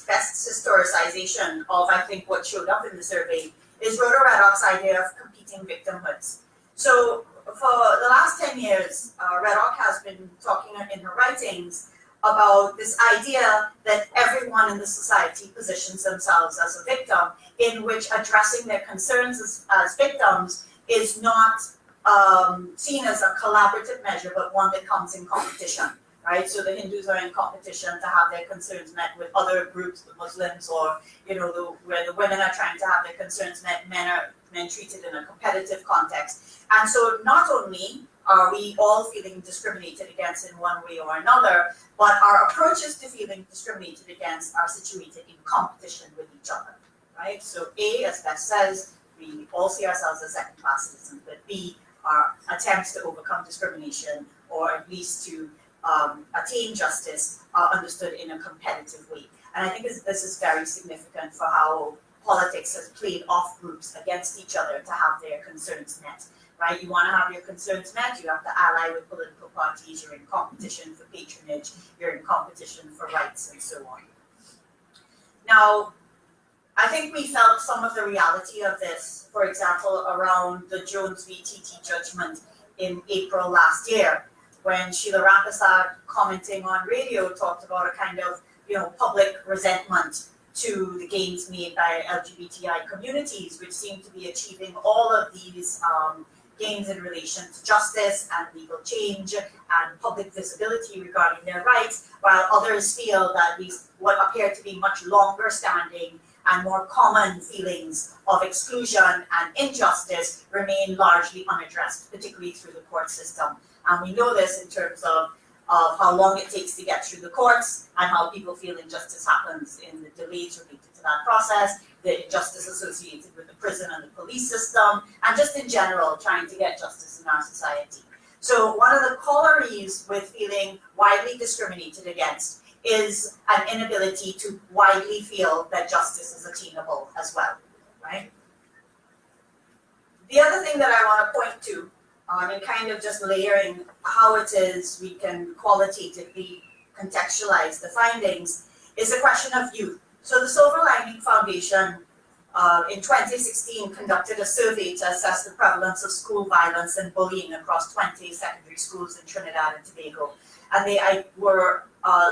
Best's historicization of, I think, what showed up in the survey is Rhoda Reddock's idea of competing victimhoods. So for the last 10 years, Reddock has been talking in her writings about this idea that everyone in the society positions themselves as a victim, in which addressing their concerns as victims is not seen as a collaborative measure, but one that comes in competition. Right, so the Hindus are in competition to have their concerns met with other groups, the Muslims, or where the women are trying to have their concerns met, men treated in a competitive context. And so not only are we all feeling discriminated against in one way or another, but our approaches to feeling discriminated against are situated in competition with each other. right? So A, as Beth says, we all see ourselves as second-class citizens, but B, our attempts to overcome discrimination or at least to attain justice are understood in a competitive way. And I think this is very significant for how politics has played off groups against each other to have their concerns met, right? You want to have your concerns met, you have to ally with political parties, you're in competition for patronage, you're in competition for rights, and so on. Now, I think we felt some of the reality of this, for example, around the Jones v. TT judgment in April last year, when Sheila Rampasad, commenting on radio, talked about a kind of, public resentment to the gains made by LGBTI communities, which seem to be achieving all of these gains in relation to justice and legal change and public visibility regarding their rights, while others feel that these what appear to be much longer standing and more common feelings of exclusion and injustice remain largely unaddressed, particularly through the court system. And we know this in terms of how long it takes to get through the courts and how people feel injustice happens in the delays related to that process, the injustice associated with the prison and the police system, and just in general trying to get justice in our society. So one of the corollaries with feeling widely discriminated against is an inability to widely feel that justice is attainable as well, right? The other thing that I want to point to, and kind of just layering how it is we can qualitatively contextualize the findings, is the question of youth. So the Silver Lining Foundation in 2016 conducted a survey to assess the prevalence of school violence and bullying across 20 secondary schools in Trinidad and Tobago. And they were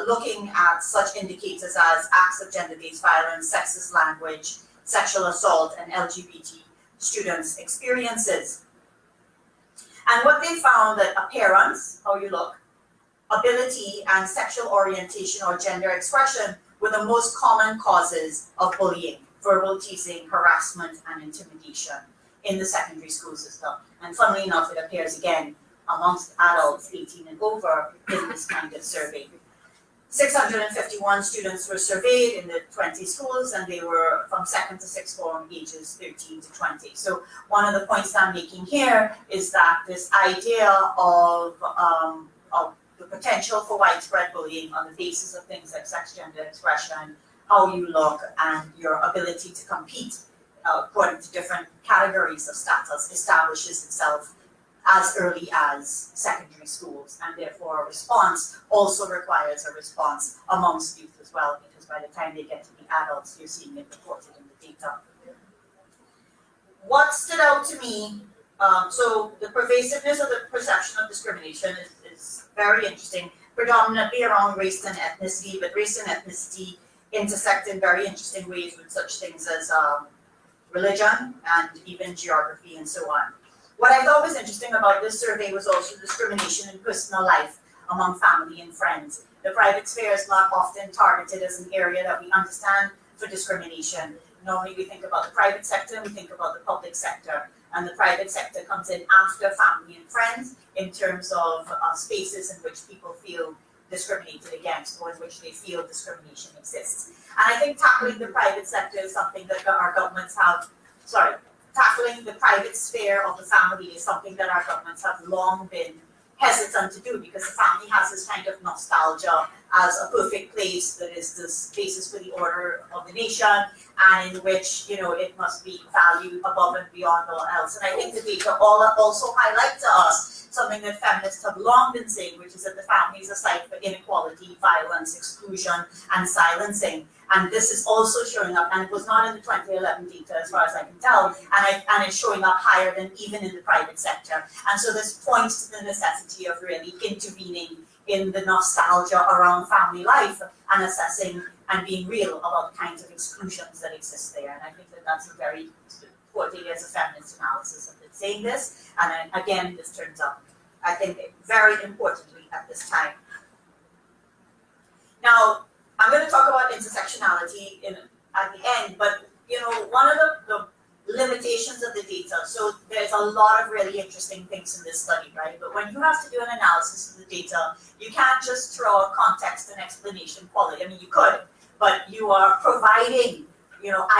looking at such indicators as acts of gender-based violence, sexist language, sexual assault, and LGBT students' experiences. And what they found that appearance, how you look, ability, and sexual orientation or gender expression were the most common causes of bullying, verbal teasing, harassment, and intimidation in the secondary school system. And funnily enough, it appears again amongst adults 18 and over in this kind of survey. 651 students were surveyed in the 20 schools, and they were from second to sixth form, ages 13 to 20. So one of the points I'm making here is that this idea of the potential for widespread bullying on the basis of things like sex, gender expression, how you look, and your ability to compete according to different categories of status establishes itself as early as secondary schools, and therefore a response also requires a response amongst youth as well, because by the time they get to be adults, you're seeing it reported in the data. What stood out to me, so the pervasiveness of the perception of discrimination is very interesting, predominantly around race and ethnicity, but race and ethnicity intersect in very interesting ways with such things as religion and even geography and so on. What I thought was interesting about this survey was also discrimination in personal life among family and friends. The private sphere is not often targeted as an area that we understand for discrimination. Normally we think about the private sector, we think about the public sector, and the private sector comes in after family and friends in terms of spaces in which people feel discriminated against or in which they feel discrimination exists. And I think tackling the private sector is something that our governments have, tackling the private sphere of the family is something that our governments have long been hesitant to do, because the family has this kind of nostalgia as a perfect place that is this basis for the order of the nation, and in which, it must be valued above and beyond all else. And I think the data also highlight to us something that feminists have long been saying, which is that the family is a site for inequality, violence, exclusion, and silencing. And this is also showing up, and it was not in the 2011 data as far as I can tell, and it's showing up higher than even in the private sector. And so this points to the necessity of really intervening in the nostalgia around family life and assessing and being real about the kinds of exclusions that exist there. And I think that that's a very important as a feminist analysis of it saying this. And then, again, this turns up, I think, very importantly at this time. Now, I'm going to talk about intersectionality at the end, but one of the limitations of the data, so there's a lot of really interesting things in this study, right? But when you have to do an analysis of the data, you can't just throw out context and explanation quality. I mean, you could, but you are providing,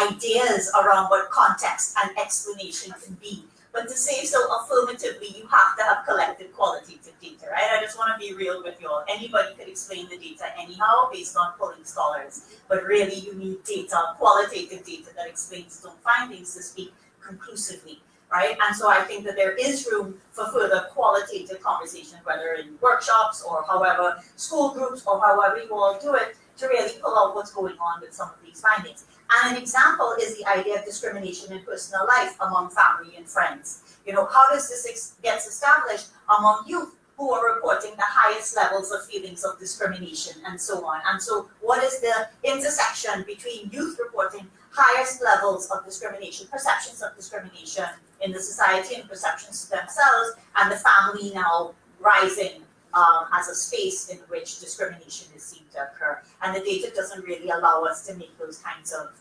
ideas around what context and explanation can be. But to say so affirmatively, you have to have collected qualitative data, right? I just want to be real with you all. Anybody could explain the data anyhow based on pulling scholars, but really you need data, qualitative data that explains its own findings to speak conclusively, right? And so I think that there is room for further qualitative conversation, whether in workshops or however, school groups or however you all do it, to really pull out what's going on with some of these findings. And an example is the idea of discrimination in personal life among family and friends. How does this get established among youth who are reporting the highest levels of feelings of discrimination and so on? And so what is the intersection between youth reporting highest levels of discrimination, perceptions of discrimination in the society and perceptions to themselves, and the family now rising as a space in which discrimination is seen to occur? And the data doesn't really allow us to make those kinds of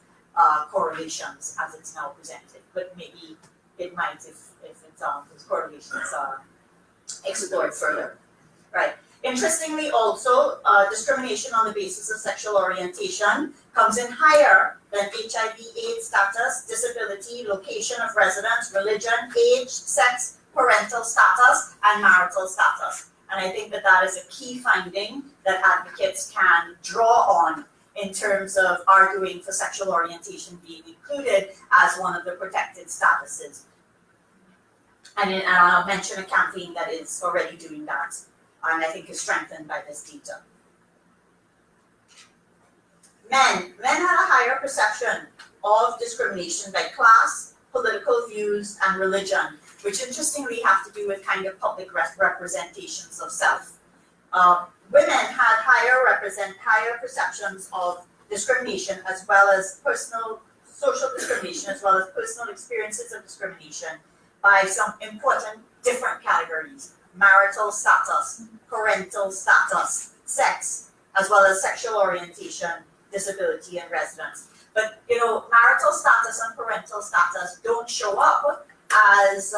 correlations as it's now presented, but maybe it might if those correlations are explored further, right? Interestingly also, discrimination on the basis of sexual orientation comes in higher than HIV/AIDS status, disability, location of residence, religion, age, sex, parental status, and marital status. And I think that that is a key finding that advocates can draw on in terms of arguing for sexual orientation being included as one of the protected statuses. And I'll mention a campaign that is already doing that, and I think is strengthened by this data. Men had a higher perception of discrimination by class, political views, and religion, which interestingly have to do with kind of public representations of self. Women had higher perceptions of discrimination, as well as social discrimination, as well as personal experiences of discrimination by some important different categories: marital status, parental status, sex, as well as sexual orientation, disability, and residence. But marital status and parental status don't show up as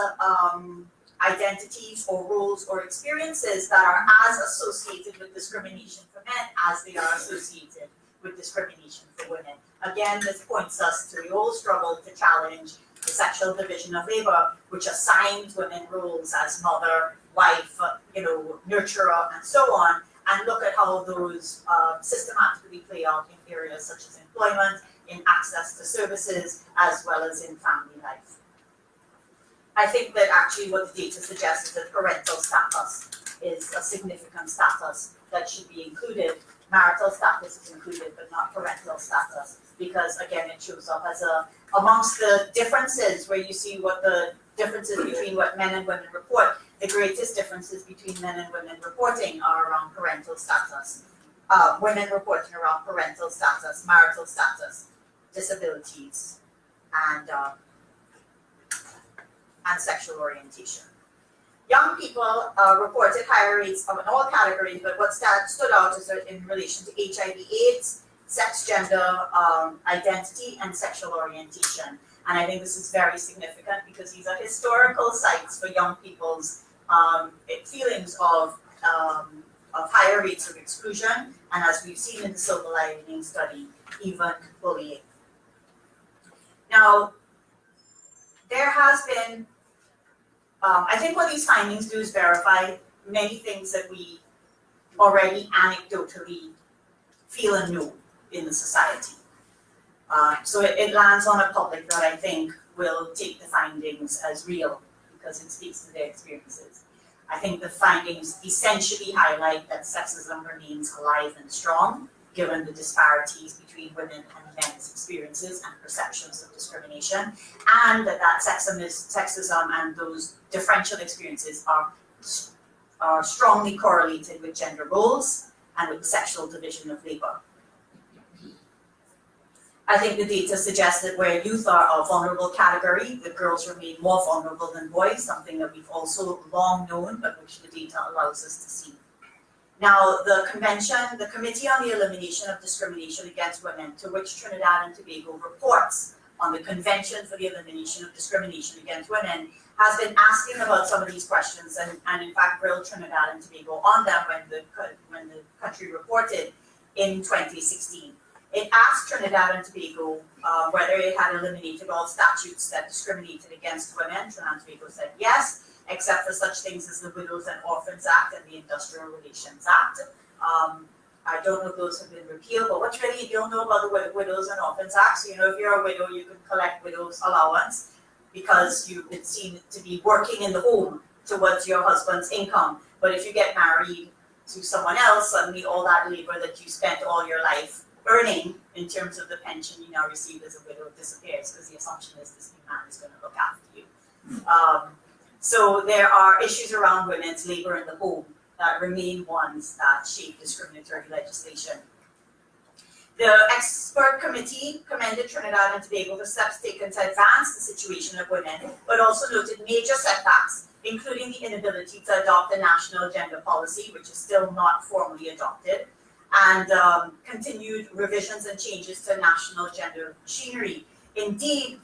identities or roles or experiences that are as associated with discrimination for men as they are associated with discrimination for women. Again, this points us to the old struggle to challenge the sexual division of labor, which assigns women roles as mother, wife, nurturer, and so on, and look at how those systematically play out in areas such as employment, in access to services, as well as in family life. I think that actually what the data suggests is that parental status is a significant status that should be included. Marital status is included, but not parental status, because again, it shows up as amongst the differences where you see what the differences between what men and women report. The greatest differences between men and women reporting are around parental status. Women reporting around parental status, marital status, disabilities, and sexual orientation. Young people reported higher rates in all categories, but what stood out is that in relation to HIV/AIDS, sex, gender, identity, and sexual orientation. And I think this is very significant because these are historical sites for young people's feelings of higher rates of exclusion, and as we've seen in the silver lining study, even bullying. Now, there has been, I think what these findings do is verify many things that we already anecdotally feel and know in the society. So it lands on a public that I think will take the findings as real because it speaks to their experiences. I think the findings essentially highlight that sexism remains alive and strong, given the disparities between women and men's experiences and perceptions of discrimination, and that sexism and those differential experiences are strongly correlated with gender roles and with the sexual division of labor. I think the data suggests that where youth are a vulnerable category, the girls remain more vulnerable than boys, something that we've also long known, but which the data allows us to see. Now, the Committee on the Elimination of Discrimination Against Women, to which Trinidad and Tobago reports on the Convention for the Elimination of Discrimination Against Women, has been asking about some of these questions and in fact grilled Trinidad and Tobago on them when the country reported in 2016. It asked Trinidad and Tobago whether it had eliminated all statutes that discriminated against women. Trinidad and Tobago said yes, except for such things as the Widows and Orphans Act and the Industrial Relations Act. I don't know if those have been repealed, but what's really you don't know about the Widows and Orphans Act? So, if you're a widow, you can collect widow's allowance because you've been seen to be working in the home towards your husband's income. But if you get married to someone else, suddenly all that labor that you spent all your life earning in terms of the pension you now receive as a widow disappears, because the assumption is this new man is going to look after you. So there are issues around women's labor in the home that remain ones that shape discriminatory legislation. The expert committee commended Trinidad and Tobago for steps taken to advance the situation of women, but also noted major setbacks, including the inability to adopt a national gender policy, which is still not formally adopted, and continued revisions and changes to national gender machinery. Indeed,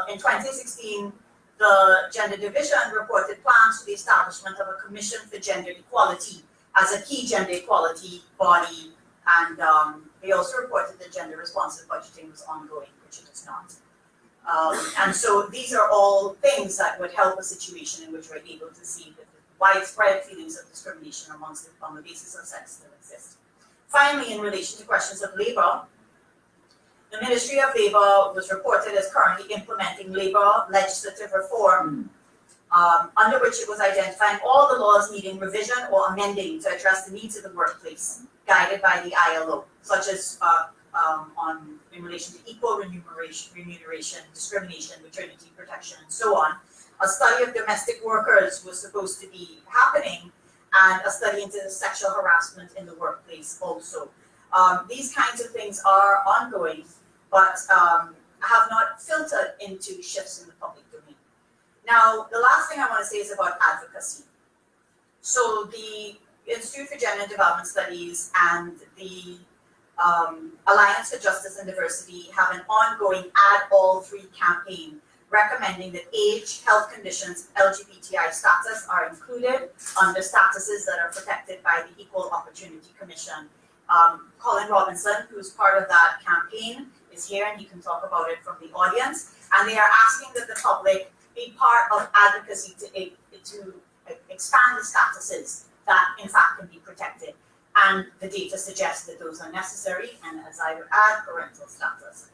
in 2016, the Gender Division reported plans for the establishment of a Commission for Gender Equality as a key gender equality body, and they also reported that gender responsive budgeting was ongoing, which it is not. And so these are all things that would help a situation in which we're able to see that the widespread feelings of discrimination on the basis of sex still exist. Finally, in relation to questions of labor, the Ministry of Labor was reported as currently implementing labor legislative reform, under which it was identifying all the laws needing revision or amending to address the needs of the workplace, guided by the ILO, such as in relation to equal remuneration, discrimination, maternity protection, and so on. A study of domestic workers was supposed to be happening, and a study into sexual harassment in the workplace also. These kinds of things are ongoing, but have not filtered into shifts in the public domain. Now, the last thing I want to say is about advocacy. So the Institute for Gender and Development Studies and the Alliance for Justice and Diversity have an ongoing Add All 3 campaign recommending that age, health conditions, LGBTI status are included under statuses that are protected by the Equal Opportunity Commission. Colin Robinson, who's part of that campaign, is here and he can talk about it from the audience. And they are asking that the public be part of advocacy to expand the statuses that in fact can be protected. And the data suggests that those are necessary, and as I would add, parental status.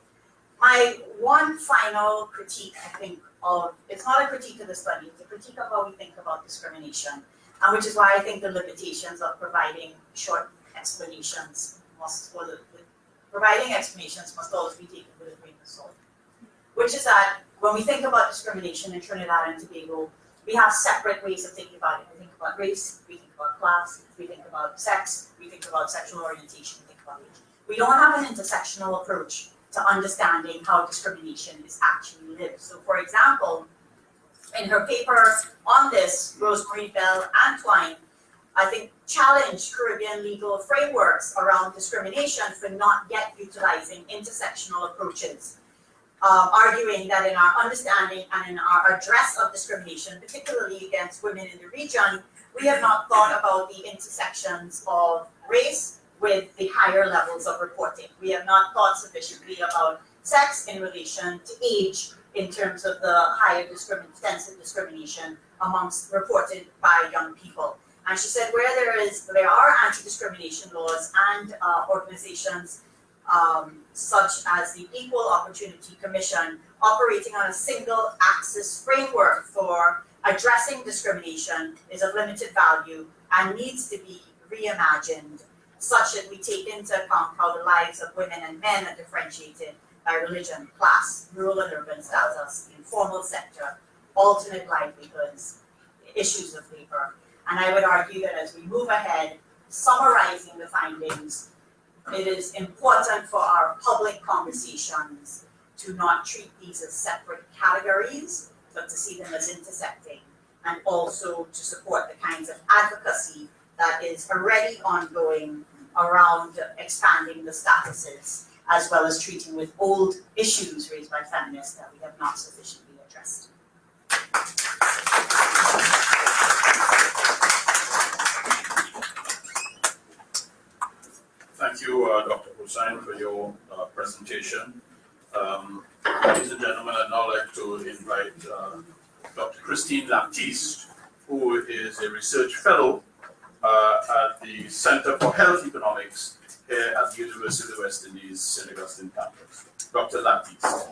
My one final critique, I think, it's not a critique of the study, it's a critique of how we think about discrimination, and which is why I think the limitations of providing short explanations must always be taken with a grain of salt. Which is that when we think about discrimination in Trinidad and Tobago, we have separate ways of thinking about it. We think about race, we think about class, we think about sex, we think about sexual orientation, we think about age. We don't have an intersectional approach to understanding how discrimination is actually lived. So for example, in her paper on this, Rosemary Bell and Twine, I think, challenged Caribbean legal frameworks around discrimination for not yet utilizing intersectional approaches, arguing that in our understanding and in our address of discrimination, particularly against women in the region, we have not thought about the intersections of race with the higher levels of reporting. We have not thought sufficiently about sex in relation to age in terms of the higher extensive discrimination amongst reported by young people. And she said where there are anti-discrimination laws and organizations such as the Equal Opportunity Commission operating on a single axis framework for addressing discrimination is of limited value and needs to be reimagined such that we take into account how the lives of women and men are differentiated by religion, class, rural and urban status, informal sector, alternate livelihoods, issues of labor. And I would argue that as we move ahead, summarizing the findings, it is important for our public conversations to not treat these as separate categories, but to see them as intersecting, and also to support the kinds of advocacy that is already ongoing around expanding the statuses, as well as treating with old issues raised by feminists that we have not sufficiently addressed. Thank you, Dr. Cosign, for your presentation. Ladies and gentlemen, I'd now like to invite Dr. Christine Baptiste, who is a research fellow at the Center for Health Economics here at the University of the West Indies, St. Augustine campus. Dr. Baptiste.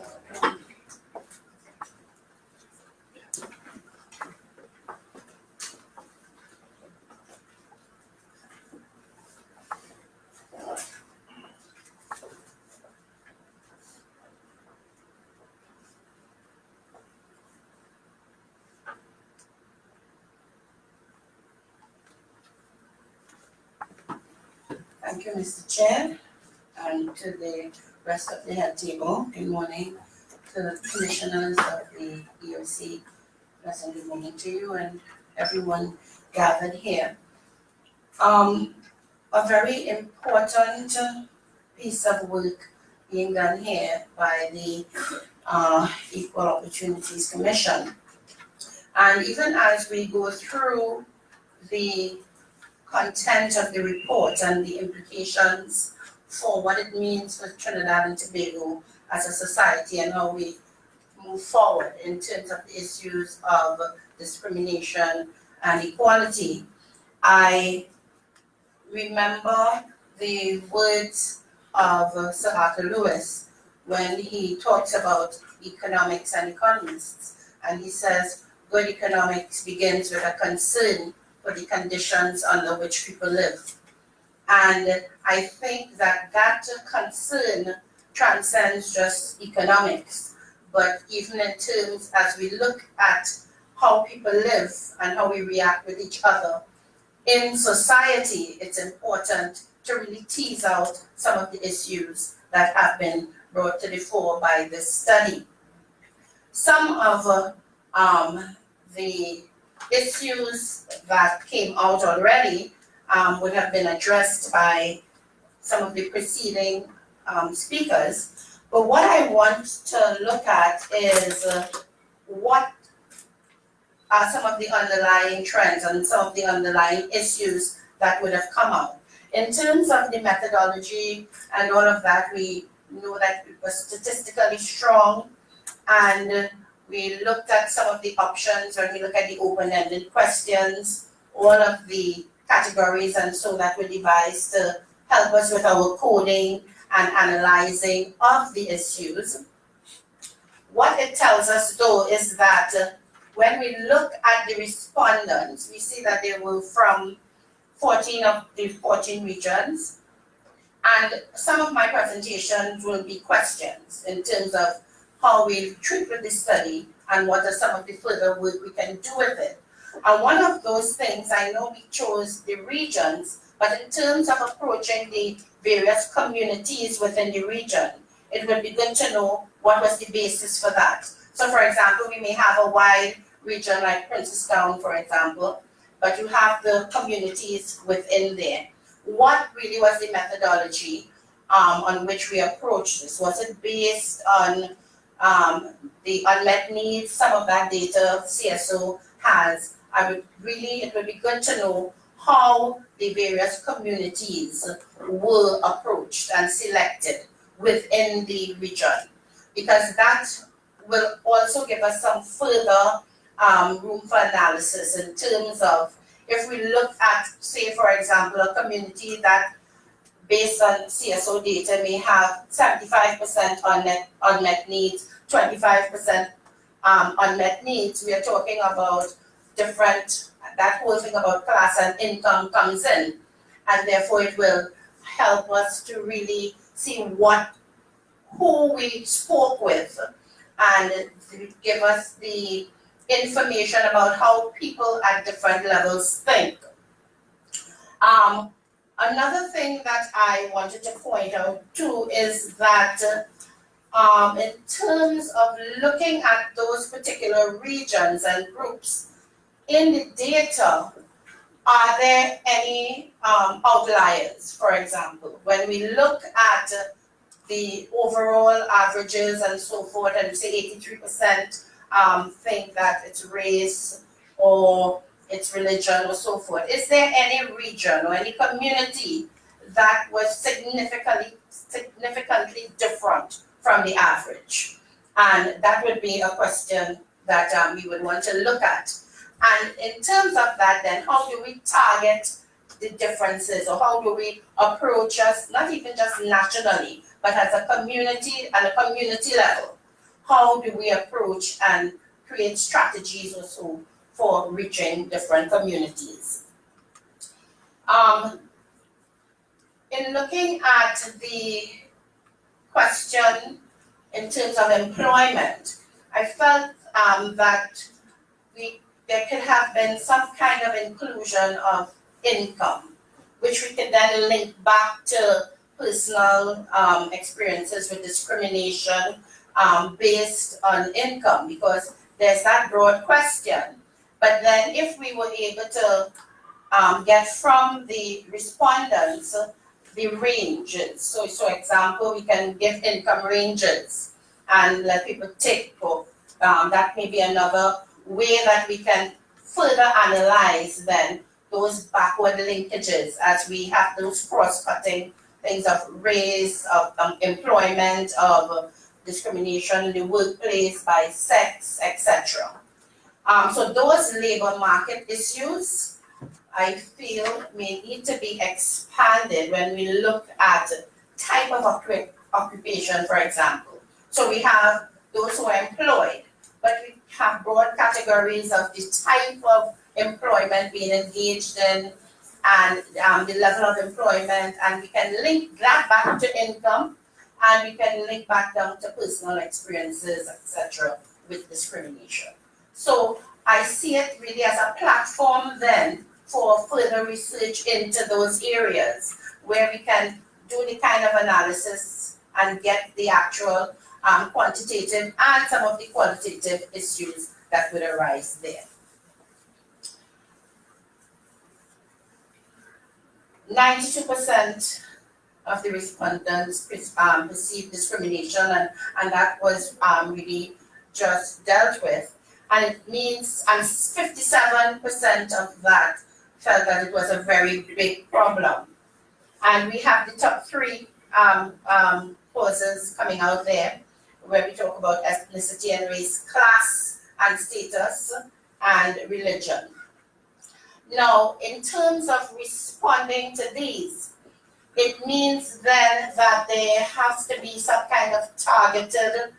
Thank you, Mr. Chair, and to the rest of the head table. Good morning to the commissioners of the EOC. Pleasant good morning to you and everyone gathered here. A very important piece of work being done here by the Equal Opportunities Commission. And even as we go through the content of the report and the implications for what it means for Trinidad and Tobago as a society and how we move forward in terms of the issues of discrimination and equality, I remember the words of Sir Arthur Lewis when he talks about economics and economists, and he says good economics begins with a concern for the conditions under which people live. And I think that that concern transcends just economics, but even in terms as we look at how people live and how we react with each other in society, it's important to really tease out some of the issues that have been brought to the fore by this study. Some of the issues that came out already would have been addressed by some of the preceding speakers. But what I want to look at is what are some of the underlying trends and some of the underlying issues that would have come out. In terms of the methodology and all of that, we know that it was statistically strong, and we looked at some of the options when we look at the open-ended questions, all of the categories, and so that were devised to help us with our coding and analyzing of the issues. What it tells us though is that when we look at the respondents, we see that they were from 14 of the 14 regions, and some of my presentations will be questions in terms of how we treat with the study and what are some of the further work we can do with it. And one of those things, I know we chose the regions, but in terms of approaching the various communities within the region, it would be good to know what was the basis for that. So for example, we may have a wide region like Princestown, for example, but you have the communities within there. What really was the methodology on which we approached this? Was it based on the unmet needs? Some of that data CSO has. It would be good to know how the various communities were approached and selected within the region, because that will also give us some further room for analysis in terms of if we look at, say, for example, a community that based on CSO data may have 75% unmet needs, 25% unmet needs. We are talking about different, that whole thing about class and income comes in, and therefore it will help us to really see who we spoke with and give us the information about how people at different levels think. Another thing that I wanted to point out too is that in terms of looking at those particular regions and groups in the data, are there any outliers, for example? When we look at the overall averages and so forth, and say 83% think that it's race or it's religion or so forth, is there any region or any community that was significantly different from the average. And that would be a question that we would want to look at. And in terms of that, then how do we target the differences, or how do we approach us, not even just nationally, but as a community and a community level? How do we approach and create strategies or so for reaching different communities? In looking at the question in terms of employment, I felt that there could have been some kind of inclusion of income, which we could then link back to personal experiences with discrimination based on income, because there's that broad question. But then if we were able to get from the respondents the ranges, so example, we can give income ranges and let people take, that may be another way that we can further analyze then those backward linkages as we have those cross-cutting things of race, of employment, of discrimination in the workplace by sex, etc. So those labor market issues, I feel, may need to be expanded when we look at type of occupation, for example. So we have those who are employed, but we have broad categories of the type of employment being engaged in and the level of employment, and we can link that back to income, and we can link back down to personal experiences, etc., with discrimination. So I see it really as a platform then for further research into those areas where we can do the kind of analysis and get the actual quantitative and some of the qualitative issues that would arise there. 92% of the respondents perceived discrimination, and that was really just dealt with. And it means, and 57% of that felt that it was a very big problem. And we have the top three causes coming out there, where we talk about ethnicity and race, class and status, and religion. Now, in terms of responding to these, it means then that there has to be some kind of targeted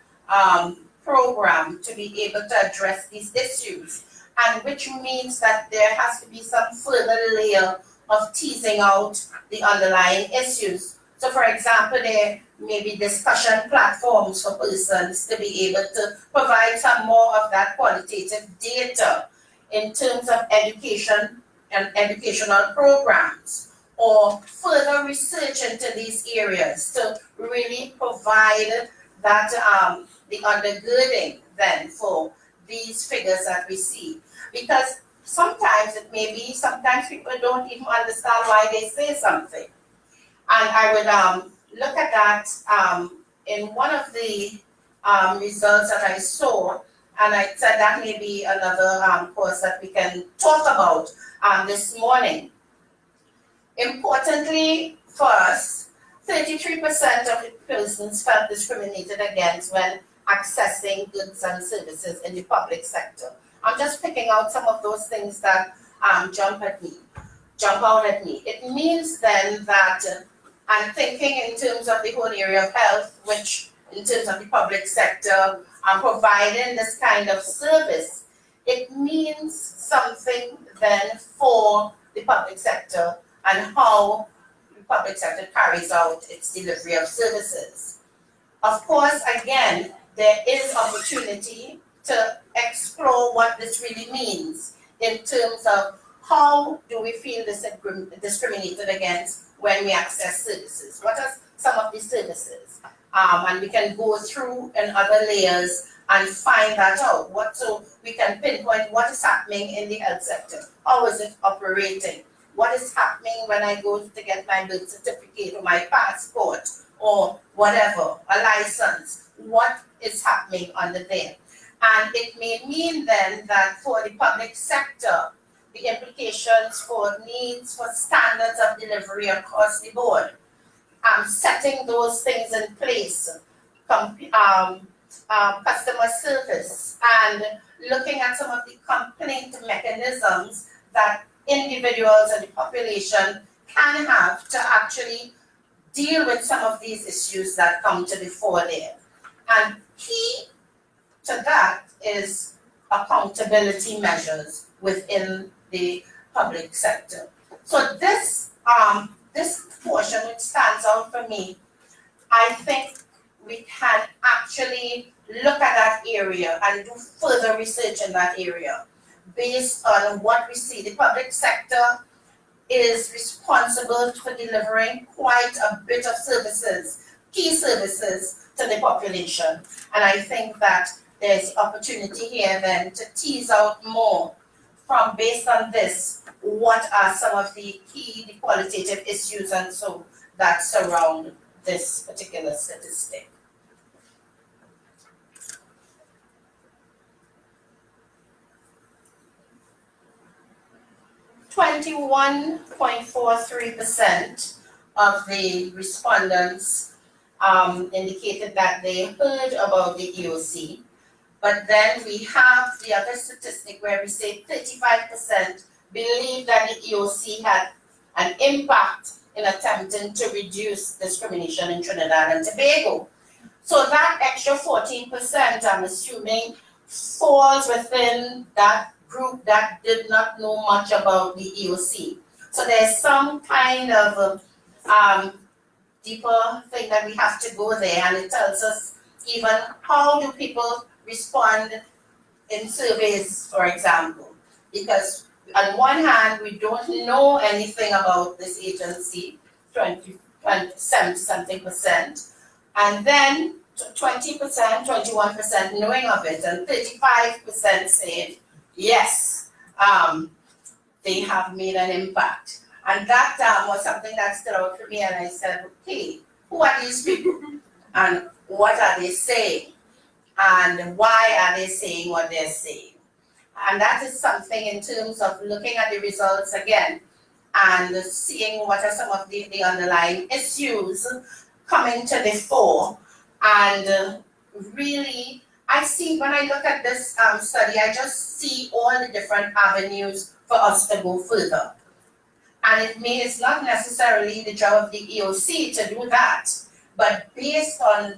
program to be able to address these issues, and which means that there has to be some further layer of teasing out the underlying issues. So for example, there may be discussion platforms for persons to be able to provide some more of that qualitative data in terms of education and educational programs, or further research into these areas to really provide that the undergirding then for these figures that we see. Because sometimes it may be, sometimes people don't even understand why they say something. And I would look at that in one of the results that I saw, and I said that may be another course that we can talk about this morning. Importantly for us, 33% of the persons felt discriminated against when accessing goods and services in the public sector. I'm just picking out some of those things that jump out at me. It means then that I'm thinking in terms of the whole area of health, which in terms of the public sector, providing this kind of service, it means something then for the public sector and how the public sector carries out its delivery of services. Of course, again, there is opportunity to explore what this really means in terms of how do we feel discriminated against when we access services. What are some of these services? And we can go through in other layers and find that out. So we can pinpoint what is happening in the health sector. How is it operating? What is happening when I go to get my birth certificate or my passport or whatever, a license? What is happening under there? And it may mean then that for the public sector, the implications for needs for standards of delivery across the board. Setting those things in place, customer service, and looking at some of the complaint mechanisms that individuals and the population can have to actually deal with some of these issues that come to the fore there. And key to that is accountability measures within the public sector. So this portion which stands out for me, I think we can actually look at that area and do further research in that area based on what we see. The public sector is responsible for delivering quite a bit of services, key services to the population. And I think that there's opportunity here then to tease out more from, based on this, what are some of the key, the qualitative issues and so that surround this particular statistic. .43% of the respondents indicated that they heard about the EOC, but then we have the other statistic where we say 35% believe that the EOC had an impact in attempting to reduce discrimination in Trinidad and Tobago. So that extra 14%, I'm assuming, falls within that group that did not know much about the EOC. So there's some kind of deeper thing that we have to go there, and it tells us even how do people respond in surveys, for example. Because on one hand, we don't know anything about this agency, 70-something%, and then 20%, 21% knowing of it, and 35% saying, yes, they have made an impact. And that was something that stood out for me, and I said, okay, who are these people? And what are they saying? And why are they saying what they're saying? And that is something in terms of looking at the results again and seeing what are some of the underlying issues coming to the fore. And really, I see, when I look at this study, I just see all the different avenues for us to go further. And it's not necessarily the job of the EOC to do that, but based on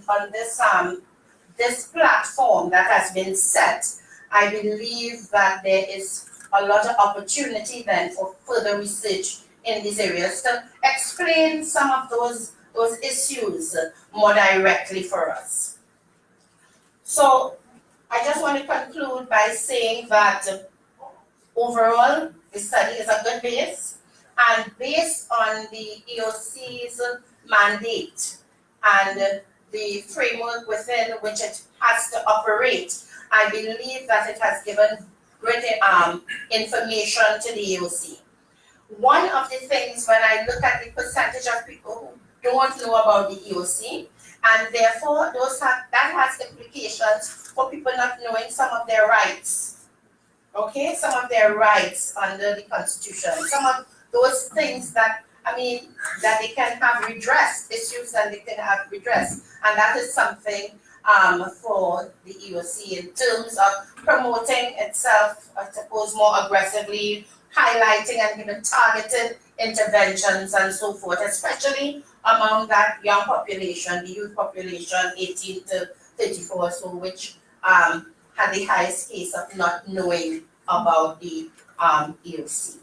this platform that has been set, I believe that there is a lot of opportunity then for further research in these areas to explain some of those issues more directly for us. So I just want to conclude by saying that overall, the study is a good base, and based on the EOC's mandate and the framework within which it has to operate, I believe that it has given great information to the EOC. One of the things when I look at the percentage of people who don't know about the EOC, and therefore that has implications for people not knowing some of their rights. Okay, some of their rights under the Constitution, some of those things that, that they can have redressed, issues that they can have redressed, and that is something for the EOC in terms of promoting itself, I suppose, more aggressively, highlighting and giving targeted interventions and so forth, especially among that young population, the youth population, 18 to 34, so which had the highest case of not knowing about the EOC.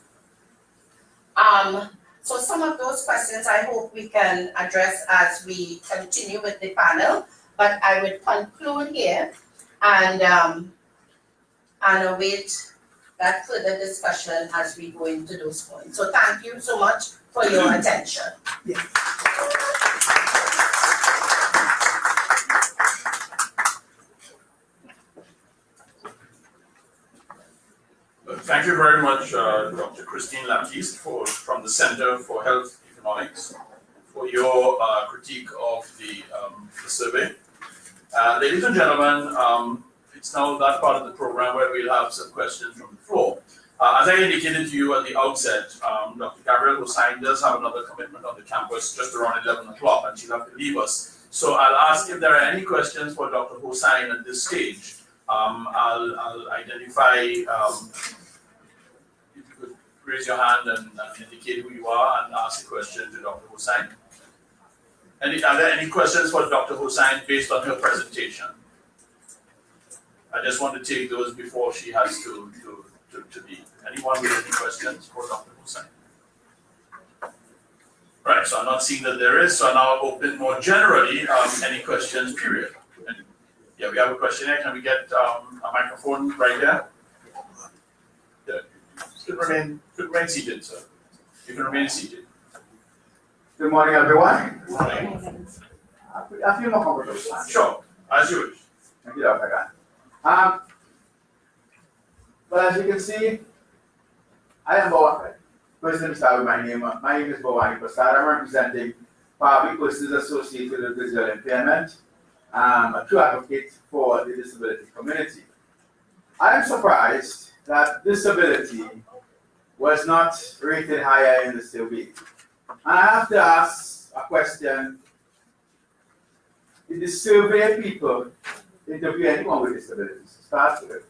So some of those questions I hope we can address as we continue with the panel, but I would conclude here and await that further discussion as we go into those points. So thank you so much for your attention. Yes. Thank you very much, Dr. Christine Laptiste from the Center for Health Economics for your critique of the survey. Ladies and gentlemen, it's now that part of the program where we'll have some questions from the floor. As I indicated to you at the outset, Dr. Gabrielle Hussain does have another commitment on the campus just around 11 o'clock, and she'll have to leave us. So I'll ask if there are any questions for Dr. Hussain at this stage. I'll identify, if you could raise your hand and indicate who you are and ask a question to Dr. Hussain. Are there any questions for Dr. Hussain based on her presentation? I just want to take those before she has to leave. Anyone with any questions for Dr. Hussain? Right, so I'm not seeing that there is, so I'll now open more generally, any questions, period. Yeah, we have a question here. Can we get a microphone right there? Yeah. Could remain seated, sir. You can remain seated. Good morning, everyone. Good morning. A few more conversations. Sure, as you wish. Thank you, Dr. Gan. Well, as you can see, I am Bawani. First, let me start with my name. My name is Bawani Prasad. I'm representing public persons associated with visual impairment, a true advocate for the disability community. I am surprised that disability was not rated higher in the survey. And I have to ask a question. Did the survey people interview anyone with disabilities to start with?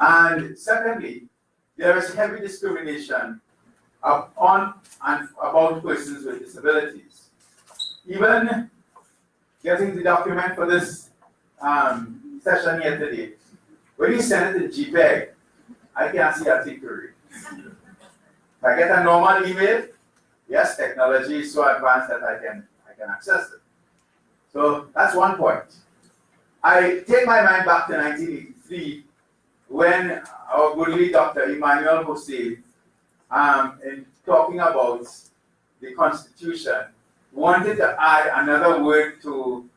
And secondly, there is heavy discrimination on and about persons with disabilities. Even getting the document for this session here today, when you send it to JPEG, I can't see a thing to read. If I get a normal email, yes, technology is so advanced that I can access it. So that's one point. I take my mind back to 1983 when our goodly Dr. Emmanuel Hussein, in talking about the Constitution, wanted to add another word to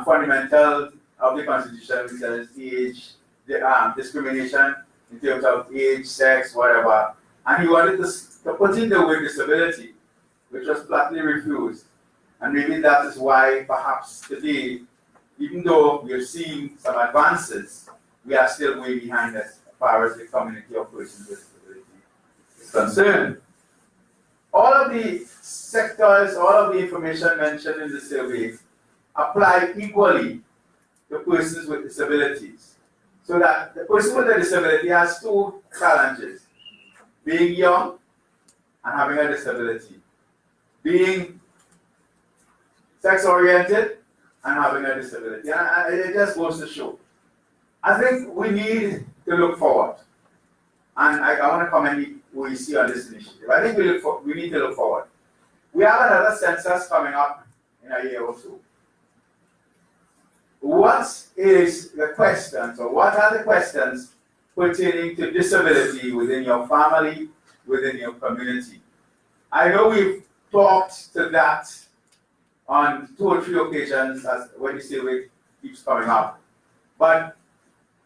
fundamental of the Constitution, which is age, discrimination in terms of age, sex, whatever. And he wanted to put in the word disability, which was flatly refused. And maybe that is why perhaps today, even though we are seeing some advances, we are still way behind as far as the community of persons with disability is concerned. All of the sectors, all of the information mentioned in the survey apply equally to persons with disabilities. So that the person with a disability has two challenges: being young and having a disability, being sex-oriented and having a disability. And it just goes to show. I think we need to look forward. And I want to comment what you see on this initiative. I think we need to look forward. We have another census coming up in a year or so. What is the questions, or what are the questions pertaining to disability within your family, within your community? I know we've talked to that on 2 or 3 occasions as when the survey keeps coming up. But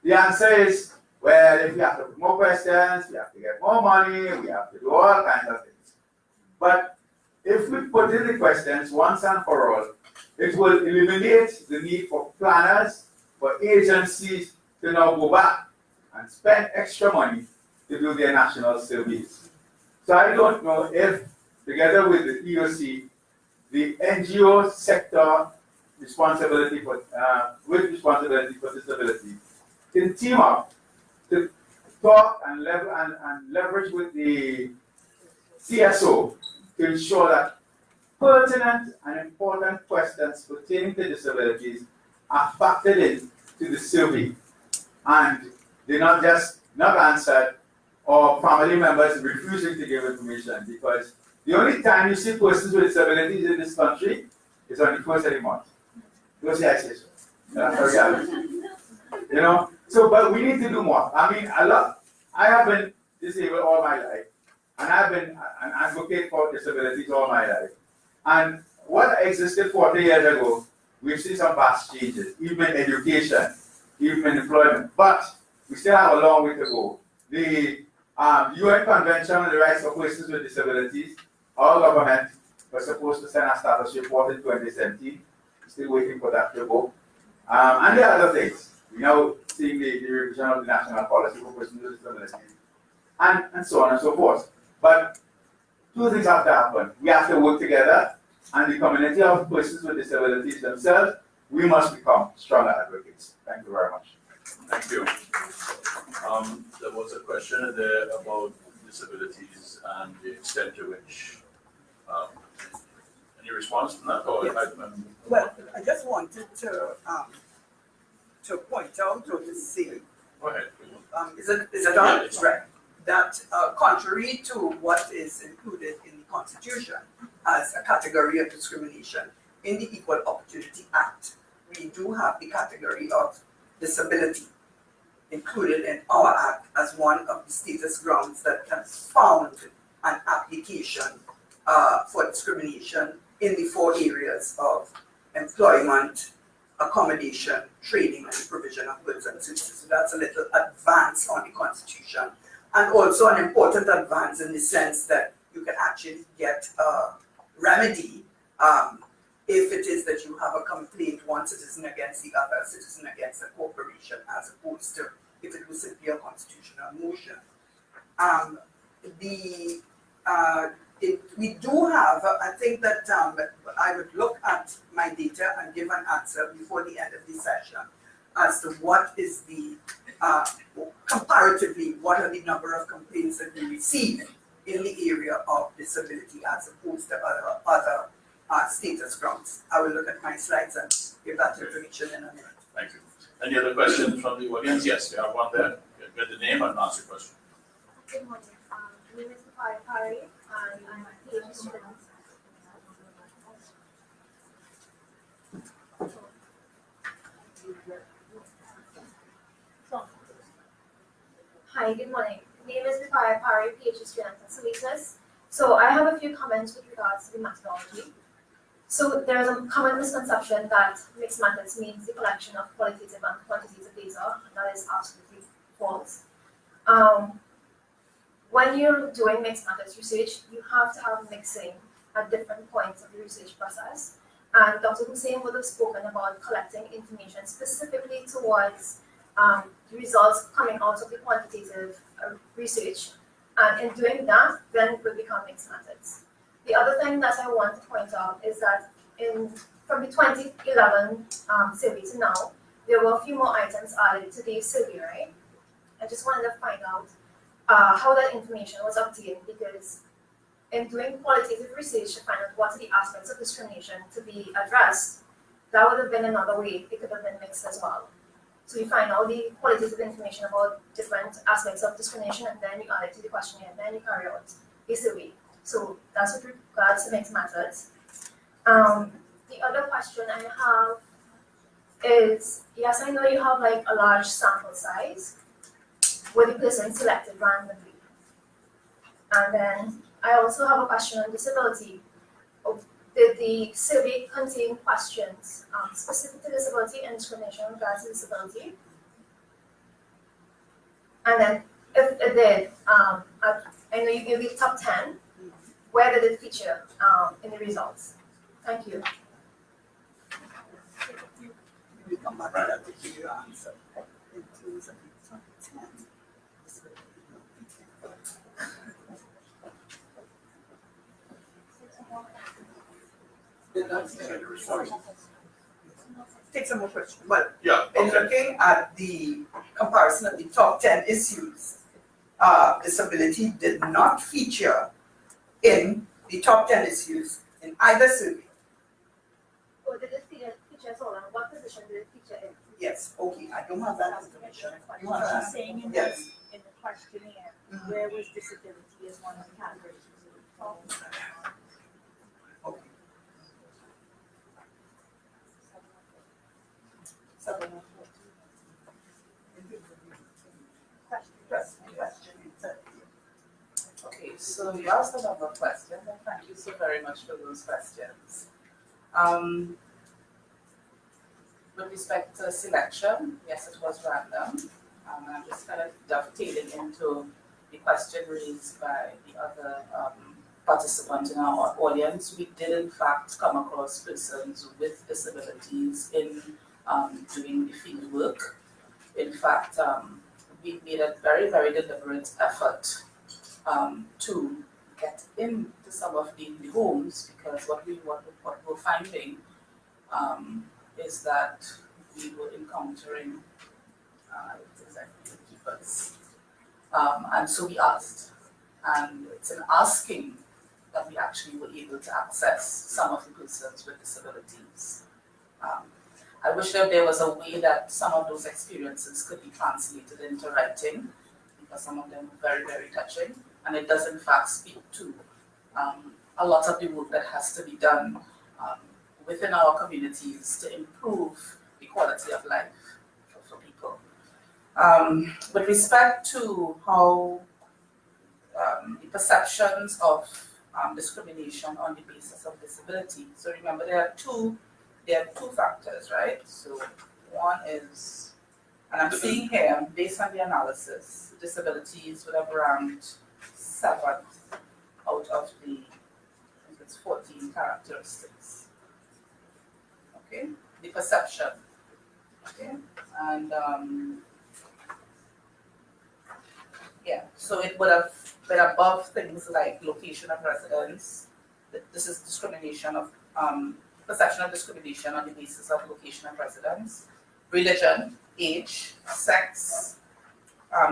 the answer is, well, if we have to put more questions, we have to get more money, we have to do all kinds of things. But if we put in the questions once and for all, it will eliminate the need for planners, for agencies to now go back and spend extra money to do their national surveys. So I don't know if, together with the EOC, the NGO sector responsibility for with responsibility for disability can team up to talk and leverage with the CSO to ensure that pertinent and important questions pertaining to disabilities are factored in to the survey, and they're not just not answered or family members refusing to give information, because the only time you see persons with disabilities in this country is on the first of the month. Don't say I say so. That's the reality. You know? So, but we need to do more. I mean, I have been disabled all my life, and I've been an advocate for disabilities all my life. And what existed 40 years ago, we've seen some vast changes, even in education, even in employment. But we still have a long way to go. The UN Convention on the Rights of Persons with Disabilities, our government was supposed to send a status report in 2017. Still waiting for that to go. And there are other things. We're now seeing the revision of the national policy for persons with disabilities. and so on and so forth. But two things have to happen. We have to work together, and the community of persons with disabilities themselves, we must become stronger advocates. Thank you very much. Thank you. There was a question there about disabilities and the extent to which, any response from that? Or Yes. Well, I just wanted to point out or to say, Go ahead. is it on? Yeah, it's Right. That contrary to what is included in the Constitution as a category of discrimination, in the Equal Opportunity Act, we do have the category of disability included in our act as one of the status grounds that can found an application for discrimination in the 4 areas of employment, accommodation, training, and provision of goods and services. So that's a little advance on the Constitution, and also an important advance in the sense that you can actually get a remedy if it is that you have a complaint, one citizen against the other citizen against a corporation, as opposed to if it was simply a constitutional motion. We do have, I think that I would look at my data and give an answer before the end of the session as to what is the, comparatively, what are the number of complaints that we receive in the area of disability as opposed to other status grounds. I will look at my slides and give that information in a minute. Thank you. Any other questions from the audience? Yes, you have one there. Get the name and ask your question. Good morning. My name is Pari, and I'm a PhD student. Hi, good morning. My name is Pari, PhD student at SALISES. So I have a few comments with regards to the methodology. So there's a common misconception that mixed methods means the collection of qualitative and quantitative data, and that is absolutely false. When you're doing mixed methods research, you have to have mixing at different points of the research process. And Dr. Hussein would have spoken about collecting information specifically towards the results coming out of the quantitative research. And in doing that, then it will become mixed methods. The other thing that I want to point out is that from the 2011 survey to now, there were a few more items added to the survey, right? I just wanted to find out how that information was obtained, because in doing qualitative research to find out what are the aspects of discrimination to be addressed, that would have been another way it could have been mixed as well. So you find all the qualitative information about different aspects of discrimination, and then you add it to the questionnaire, and then you carry out a survey. So that's with regards to mixed methods. The other question I have is, yes, I know you have like a large sample size where the person selected randomly. And then I also have a question on disability. Did the survey contain questions specific to disability and discrimination in regards to disability? And then if it did, I know you gave the top 10, where did it feature in the results? Thank you. We come back to that to hear your answer. In terms of the top 10. Take some more questions. Well, Yeah, in okay. looking at the comparison of the top 10 issues, disability did not feature in the top 10 issues in either survey. Or did it feature at all, and what position did it feature in? Yes, okay, I don't have that information. You have She's that? saying in Yes. the questionnaire, Mhm. where was disability as one of the categories? Okay. Seven. Okay, so you asked a number of questions, and thank you so very much for those questions. With respect to selection, yes, it was random. I'm just kind of dovetailing into the question raised by the other participant in our audience. We did in fact come across persons with disabilities in doing the field work. In fact, we've made a very, very deliberate effort to get into some of the homes, because what we're finding is that we were encountering keepers. And so we asked, and it's in asking that we actually were able to access some of the persons with disabilities. I wish that there was a way that some of those experiences could be translated into writing, because some of them are very, very touching, and it does in fact speak to a lot of the work that has to be done within our communities to improve the quality of life for people. With respect to how the perceptions of discrimination on the basis of disability, so remember there are two factors, right? So one is, and I'm seeing here, based on the analysis, disabilities would have ranked 7 out of the, I think it's 14 characteristics. Okay, the perception. Okay, and yeah, so it would have been above things like location of residence. This is discrimination of perception of discrimination on the basis of location of residence, religion, age, sex,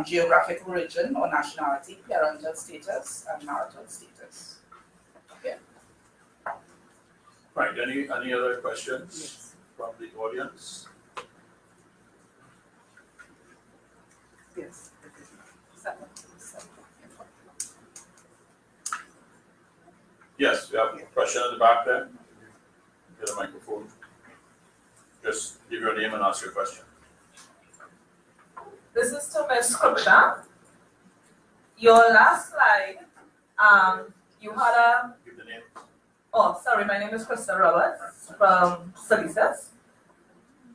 geographic origin or nationality, parental status, and marital status. Okay. Right, any other questions from the audience? Yes. Yes, we have a question at the back there. Get a microphone. Just give your name and ask your question. This is to Ms. Cruikshank. Your last slide, you had a, Give the name. oh, sorry, my name is Krista Roberts from SALISES.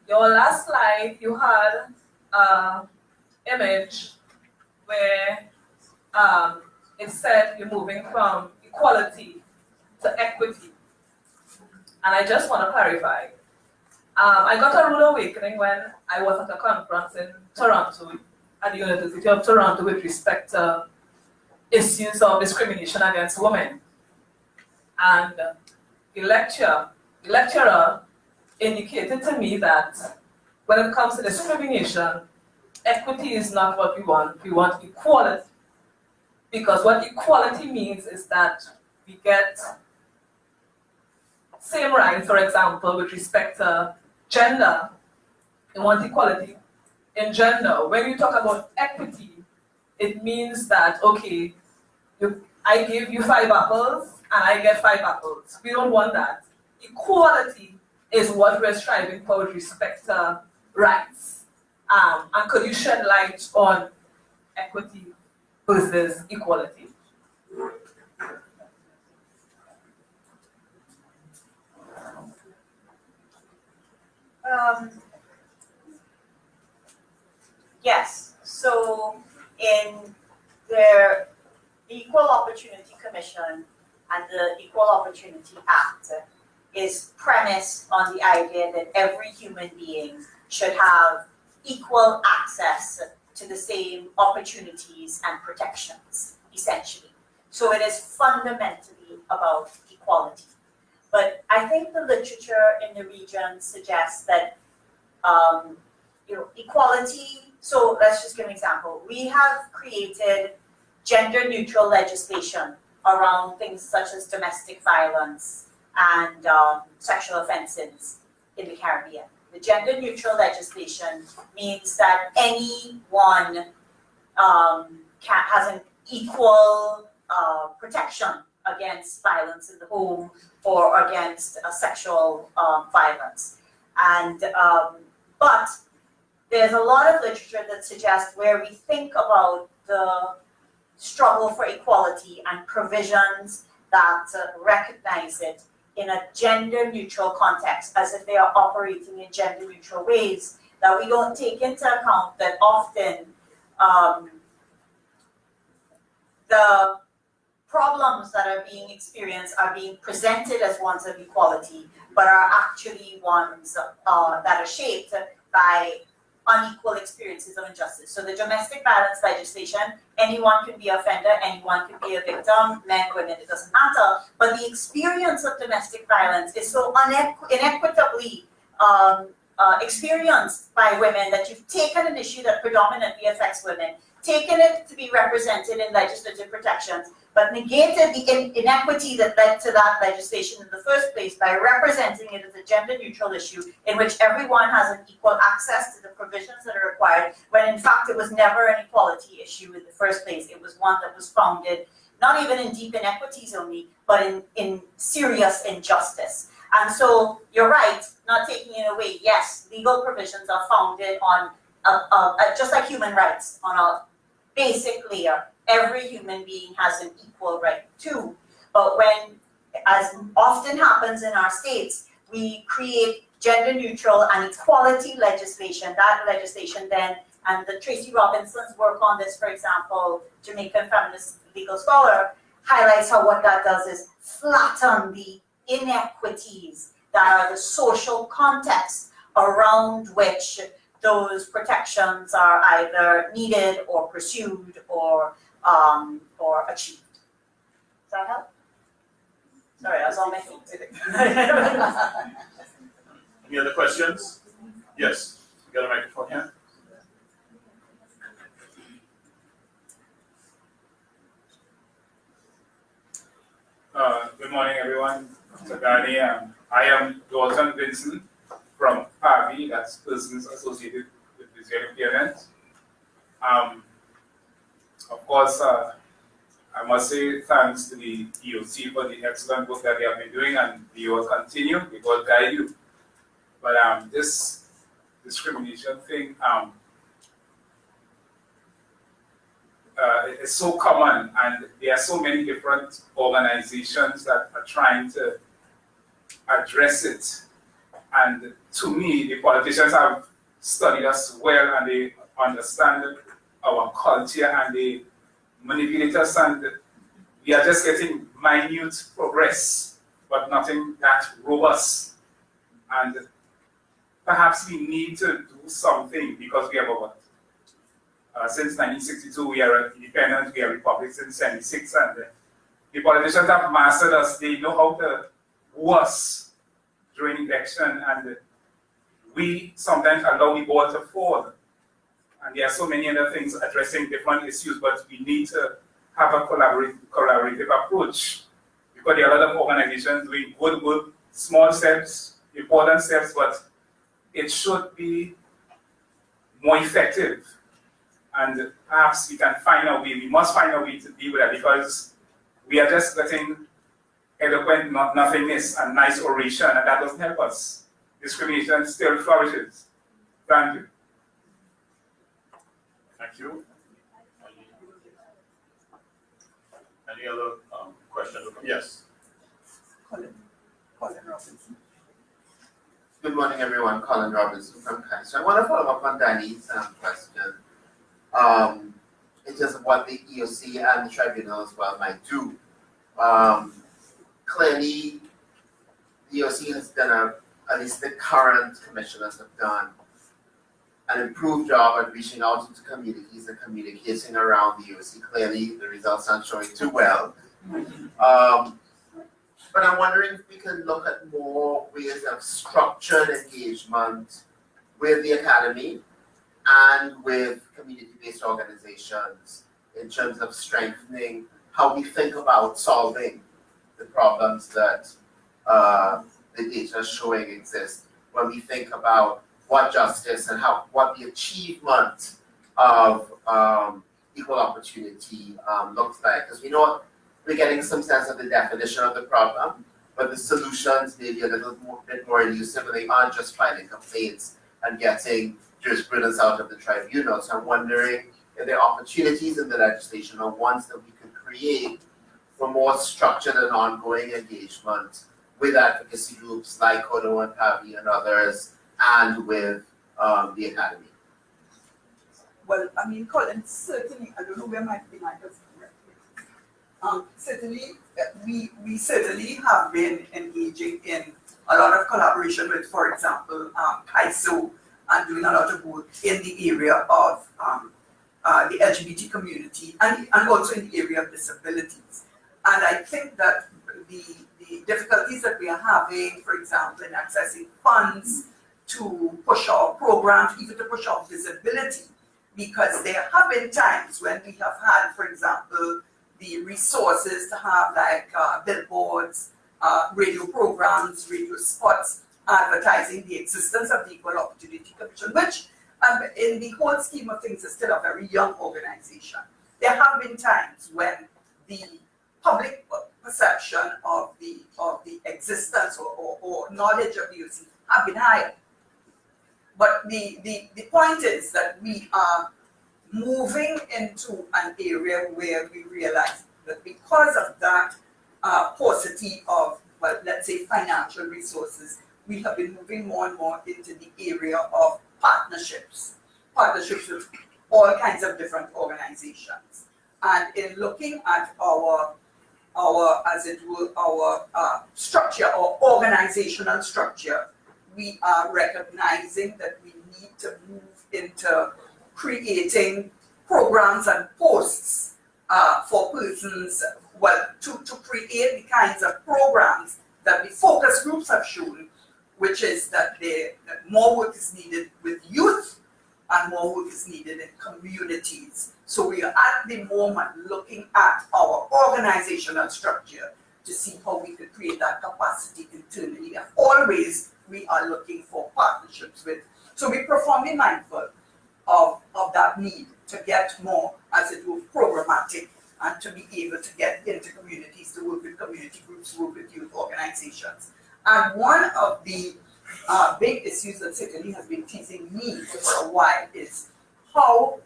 Your last slide, you had an image where it said you're moving from equality to equity. And I just want to clarify. I got a rude awakening when I was at a conference in Toronto, at the University of Toronto, with respect to issues of discrimination against women. And the lecturer indicated to me that when it comes to discrimination, equity is not what we want equality. Because what equality means is that we get same rights, for example, with respect to gender. We want equality in gender. When you talk about equity, it means that, okay, I give you 5 apples and I get 5 apples. We don't want that. Equality is what we're striving for with respect to rights. And could you shed light on equity versus equality? Yes, so in the Equal Opportunity Commission and the Equal Opportunity Act is premised on the idea that every human being should have equal access to the same opportunities and protections, essentially. So it is fundamentally about equality. But I think the literature in the region suggests that equality, so let's just give an example. We have created gender-neutral legislation around things such as domestic violence and sexual offenses in the Caribbean. The gender-neutral legislation means that anyone has an equal protection against violence in the home or against sexual violence. And but there's a lot of literature that suggests where we think about the struggle for equality and provisions that recognize it in a gender-neutral context, as if they are operating in gender-neutral ways, that we don't take into account that often the problems that are being experienced are being presented as ones of equality, but are actually ones that are shaped by unequal experiences of injustice. So the domestic violence legislation, anyone can be an offender, anyone can be a victim, men, women, it doesn't matter. But the experience of domestic violence is so inequitably experienced by women that you've taken an issue that predominantly affects women, taken it to be represented in legislative protections, but negated the inequity that led to that legislation in the first place by representing it as a gender-neutral issue in which everyone has an equal access to the provisions that are required, when in fact it was never an equality issue in the first place. It was one that was founded not even in deep inequities only, but in serious injustice. And so you're right, not taking it away. Yes, legal provisions are founded on just like human rights, on a basic layer. Every human being has an equal right too. But when, as often happens in our states, we create gender neutral and equality legislation, that legislation then, and the Tracy Robinson's work on this, for example, Jamaican feminist legal scholar, highlights how what that does is flatten the inequities that are the social context around which those protections are either needed or pursued or achieved. Does that help? Sorry, I was on my feet. Any other questions? Yes, you got a microphone here? Good morning, everyone. Dr. Gani, I am Dalton Vincent from PAVI, that's Persons Associated with Visual Impairment. Of course, I must say thanks to the EOC for the excellent work that they have been doing, and they will continue, they will guide you. But this discrimination thing is so common, and there are so many different organizations that are trying to address it. And to me, the politicians have studied us well, and they understand our culture, and they manipulate us, and we are just getting minute progress, but nothing that robust. And perhaps we need to do something, because we have since 1962 we are independent, we are republic since 76, and the politicians have mastered us. They know how to woo us during election, and we sometimes allow the ball to fall. And there are so many other things addressing different issues, but we need to have a collaborative approach, because there are a lot of organizations doing good, small steps, important steps, but it should be more effective. And perhaps we can find a way, we must find a way to deal with that, because we are just getting eloquent nothingness and nice oration, and that doesn't help us. Discrimination still flourishes. Thank you. Thank you. Any other questions? Yes. Colin Robinson. Good morning, everyone. Colin Robinson from Kaiser. I want to follow up on Danny's question. In terms of what the EOC and the tribunal as well might do. Clearly, the EOC has done at least the current commissioners have done an improved job at reaching out into communities and communicating around the EOC. Clearly, the results aren't showing too well. But I'm wondering if we can look at more ways of structured engagement with the academy and with community-based organizations in terms of strengthening how we think about solving the problems that the data is showing exist when we think about what justice and what the achievement of equal opportunity looks like. Because we know we're getting some sense of the definition of the problem, but the solutions may be a bit more elusive, and they aren't just filing complaints and getting jurisprudence out of the tribunal. So I'm wondering if there are opportunities in the legislation or ones that we could create for more structured and ongoing engagement with advocacy groups like Kodo and Pavi and others, and with the academy. Well, I mean, Colin, certainly, I don't know where my is correct. Certainly, we certainly have been engaging in a lot of collaboration with, for example, ISO and doing a lot of work in the area of the LGBT community and also in the area of disabilities. And I think that the difficulties that we are having, for example, in accessing funds to push our programs, even to push our visibility, because there have been times when we have had, for example, the resources to have like billboards, radio programs, radio spots, advertising the existence of the Equal Opportunity Commission, which in the whole scheme of things is still a very young organization. There have been times when the public perception of the existence or knowledge of the UC have been higher. But the point is that we are moving into an area where we realize that because of that paucity of, well, let's say financial resources, we have been moving more and more into the area of partnerships with all kinds of different organizations. And in looking at our as it were, our structure, our organizational structure, we are recognizing that we need to move into creating programs and posts for persons, well, to create the kinds of programs that the focus groups have shown, which is that more work is needed with youth and more work is needed in communities. So we are at the moment looking at our organizational structure to see how we could create that capacity internally. And always we are looking for partnerships with. So we're profoundly mindful of that need to get more, as it were, programmatic and to be able to get into communities, to work with community groups, work with youth organizations. And one of the big issues that certainly has been teasing me for a while is how,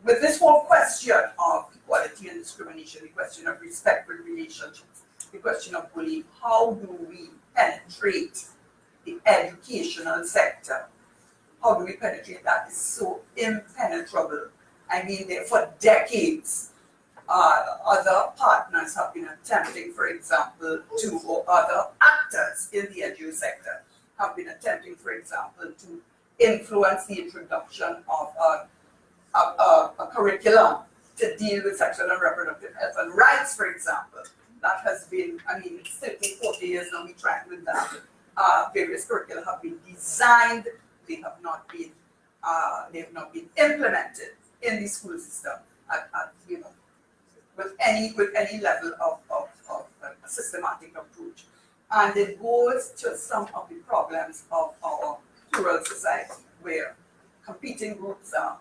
with this whole question of equality and discrimination, the question of respectful relationships, the question of bullying, how do we penetrate the educational sector? How do we penetrate that? It's so impenetrable. I mean, for decades, other partners have been attempting, for example, or other actors in the edu sector have been attempting, for example, to influence the introduction of a curriculum to deal with sexual and reproductive health and rights, for example. That has been, I mean, it's 30, 40 years now we tried with that. Various curricula have been designed, they have not been implemented in the school system at with any level of a systematic approach. And it goes to some of the problems of our plural society, where competing groups are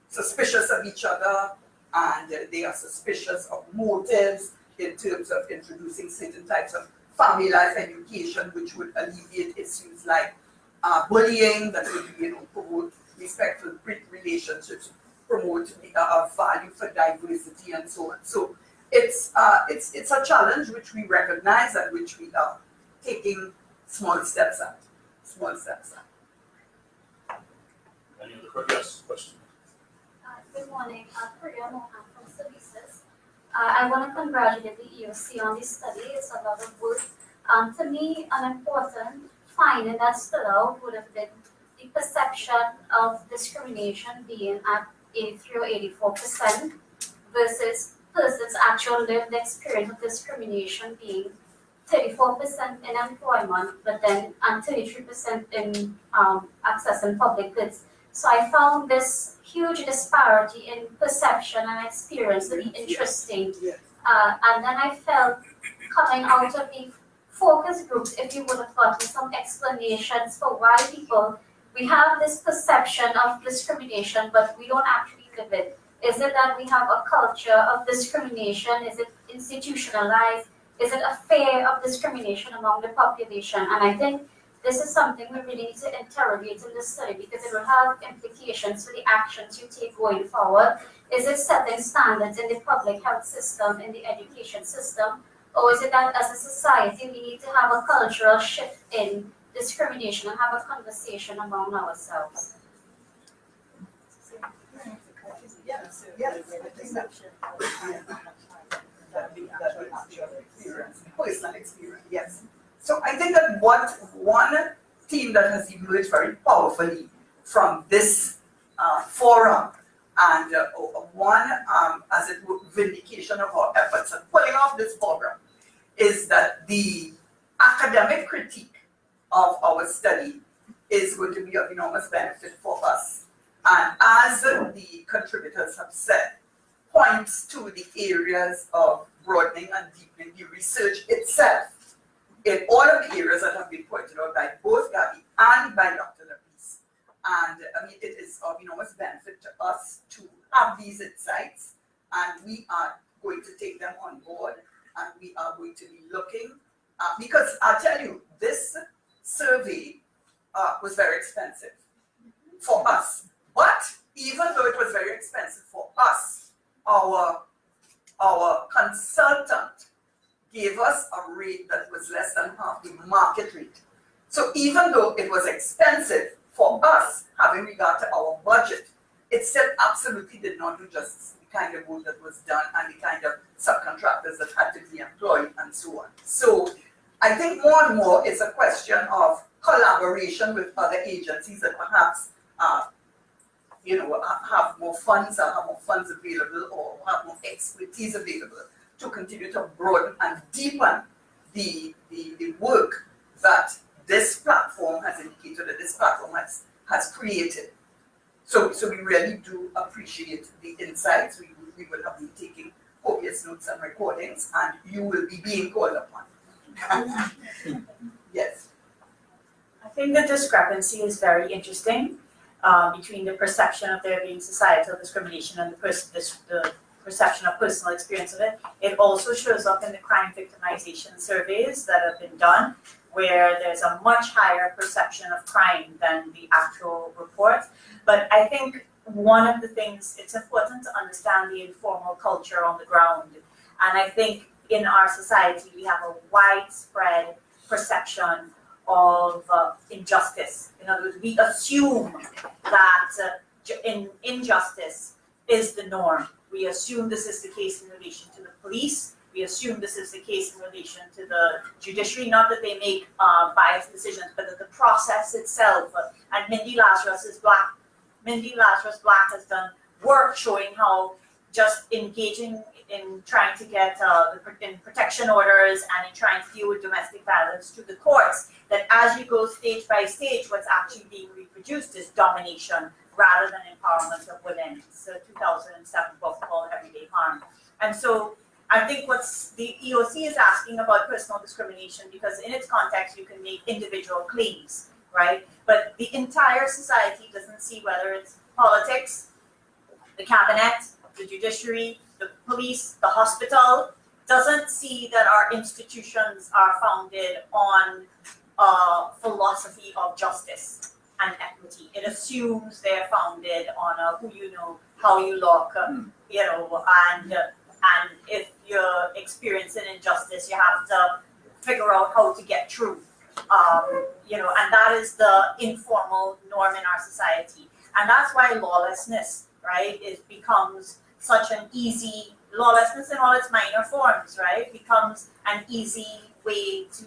suspicious of each other and they are suspicious of motives in terms of introducing certain types of family life education, which would alleviate issues like bullying, that would promote respectful relationships, promote value for diversity and so on. So it's a challenge which we recognize and which we are taking small steps at. Any other questions? Good morning, Priya Mohan from SALISES. I want to congratulate the EOC on this study. It's a lot of work. To me, an important finding that stood out would have been the perception of discrimination being at 83 or 84% versus persons' actual lived experience of discrimination being 34% in employment, but then and 33% in accessing public goods. So I found this huge disparity in perception and experience to be interesting. And then I felt coming out of the focus groups, if you would have gotten some explanations for why we have this perception of discrimination, but we don't actually live it. Is it that we have a culture of discrimination? Is it institutionalized? Is it a fear of discrimination among the population? And I think this is something we really need to interrogate in this study because it will have implications for the actions you take going forward. Is it setting standards in the public health system, in the education system? Or is it that as a society we need to have a cultural shift in discrimination and have a conversation among ourselves? Yes, personal experience, yes. So I think that one theme that has emerged very powerfully from this forum. And one, as it were, vindication of our efforts and pulling off this program is that the academic critique of our study is going to be of enormous benefit for us. And as the contributors have said, points to the areas of broadening and deepening the research itself in all of the areas that have been pointed out by both Gabby and by Dr. Lapis. And I mean, it is of enormous benefit to us to have these insights, and we are going to take them on board, and we are going to be looking, because I'll tell you, this survey was very expensive for us. But even though it was very expensive for us, our consultant gave us a rate that was less than half the market rate. So even though it was expensive for us, having regard to our budget, it still absolutely did not do justice to the kind of work that was done and the kind of subcontractors that had to be employed and so on. So I think more and more it's a question of collaboration with other agencies that perhaps have more funds or have more funds available or have more expertise available to continue to broaden and deepen the work that this platform has indicated, that this platform has created. So we really do appreciate the insights. We will have been taking copious notes and recordings, and you will be being called upon. Yes. I think the discrepancy is very interesting between the perception of there being societal discrimination and the perception of personal experience of it. It also shows up in the crime victimization surveys that have been done, where there's a much higher perception of crime than the actual report. But I think one of the things, it's important to understand the informal culture on the ground. And I think in our society, we have a widespread perception of injustice. In other words, we assume that injustice is the norm. We assume this is the case in relation to the police. We assume this is the case in relation to the judiciary, not that they make biased decisions, but that the process itself, and Mindy Lazarus Black has done work showing how just engaging in trying to get in protection orders and in trying to deal with domestic violence through the courts, that as you go stage by stage, what's actually being reproduced is domination rather than empowerment of women. It's a 2007 book called Everyday Harm. And so I think what's the EOC is asking about personal discrimination, because in its context, you can make individual claims, right? But the entire society doesn't see whether it's politics, the cabinet, the judiciary, the police, the hospital, doesn't see that our institutions are founded on a philosophy of justice and equity. It assumes they're founded on a who you know, how you look, and if you're experiencing injustice, you have to figure out how to get through. And that is the informal norm in our society. And that's why lawlessness, right, becomes such an easy, lawlessness in all its minor forms, right, becomes an easy way to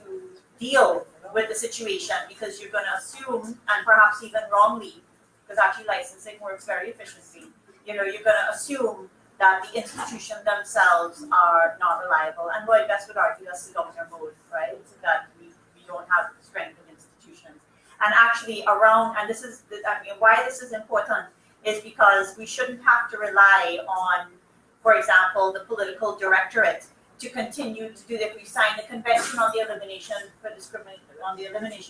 deal with the situation, because you're going to assume, and perhaps even wrongly, because actually licensing works very efficiently, you're going to assume that the institutions themselves are not reliable. And Lloyd Best would argue that's the governor mode, right? That we don't have strength of institutions. And actually and this is, why this is important is because we shouldn't have to rely on, for example, the political directorate to continue to do that. We signed the Convention on the Elimination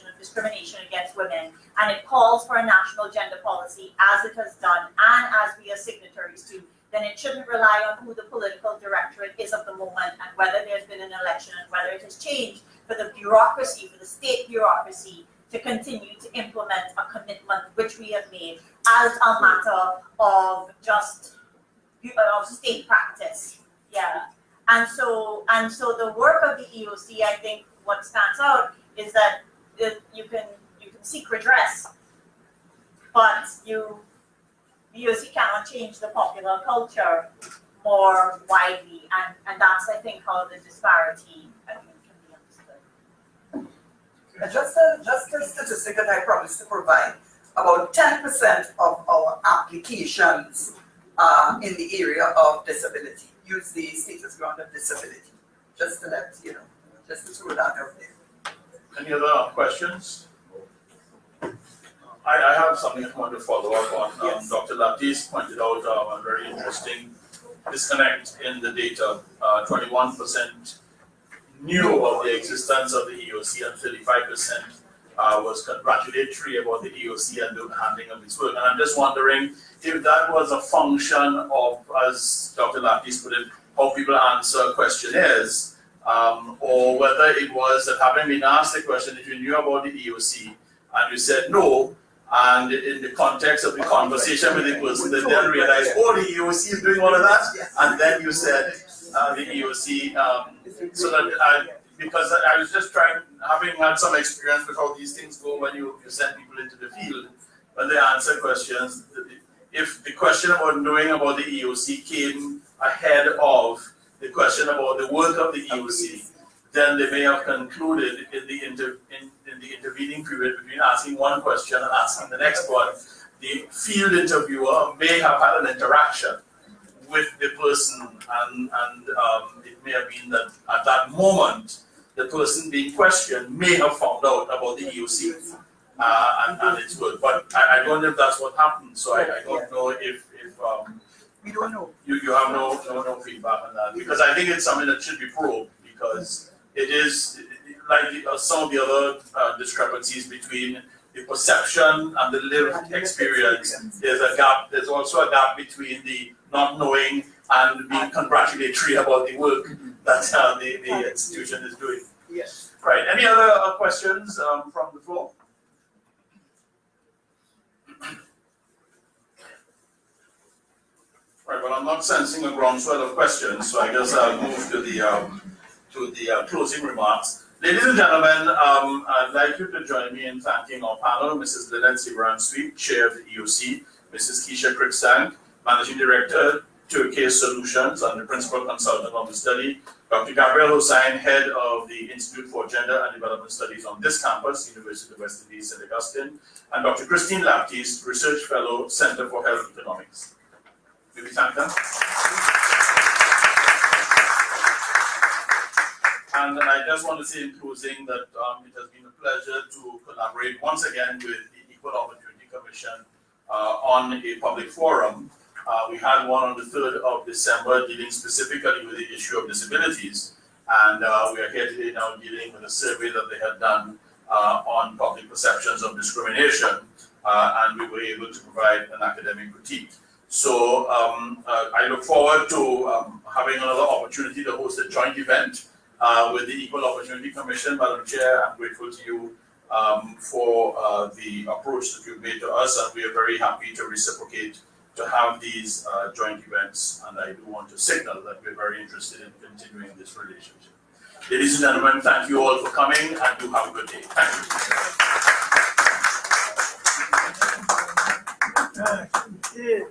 of Discrimination Against Women, and it calls for a national gender policy, as it has done, and as we are signatories to. Then it shouldn't rely on who the political directorate is of the moment and whether there's been an election and whether it has changed, for the bureaucracy, for the state bureaucracy, to continue to implement a commitment which we have made as a matter of just of state practice. Yeah. And so the work of the EOC, I think what stands out is that you can seek redress, but EOC cannot change the popular culture more widely, and that's, I think, how the disparity, I think, can be understood. Just a statistic that I promised to provide. about 10% of our applications are in the area of disability, use the status ground of disability. Just to let you know, just to throw that out there. Any other questions? I have something I want to follow up on. Yes. Dr. Laptis pointed out a very interesting disconnect in the data. 21% knew about the existence of the EOC and 35% was congratulatory about the EOC and the handling of its work. And I'm just wondering if that was a function of, as Dr. Laptis put it, how people answer questionnaires, or whether it was that having been asked the question, if you knew about the EOC and you said no, and in the context of the conversation with the person, they then realized, oh, the EOC is doing all of that, and then you said the EOC, so that because I was just trying, having had some experience with how these things go when you send people into the field, when they answer questions, if the question about knowing about the EOC came ahead of the question about the work of the EOC, then they may have concluded in the intervening period between asking one question and asking the next one, the field interviewer may have had an interaction with the person, and it may have been that at that moment, the person being questioned may have found out about the EOC and its work. But I don't know if that's what happened, so I don't know if We don't know. you have no feedback on that, because I think it's something that should be probed, because it is like some of the other discrepancies between the perception and the lived experience. There's a gap. There's also a gap between the not knowing and being congratulatory about the work that the institution is doing. Yes. Right. Any other questions from the floor? Right. Well, I'm not sensing a groundswell of questions, so I guess I'll move to the closing remarks. Ladies and gentlemen, I'd like you to join me in thanking our panel, Mrs. Lynette Sweet, Chair of the EOC, Mrs. Keisha Cricksank, Managing Director, Turquoise Solutions, and the Principal Consultant on the study, Dr. Gabriel Hossain, Head of the Institute for Gender and Development Studies on this campus, University of West Indies, St. Augustine, and Dr. Christine Laptis, Research Fellow, Center for Health Economics. May we thank them? And I just want to say in closing that it has been a pleasure to collaborate once again with the Equal Opportunity Commission on a public forum. We had one on the 3rd of December dealing specifically with the issue of disabilities. And we are here today now dealing with a survey that they had done on public perceptions of discrimination. And we were able to provide an academic critique. So I look forward to having another opportunity to host a joint event with the Equal Opportunity Commission. Madam Chair, I'm grateful to you for the approach that you've made to us, and we are very happy to reciprocate to have these joint events, and I do want to signal that we're very interested in continuing this relationship. Ladies and gentlemen, thank you all for coming, and do have a good day. Thank you.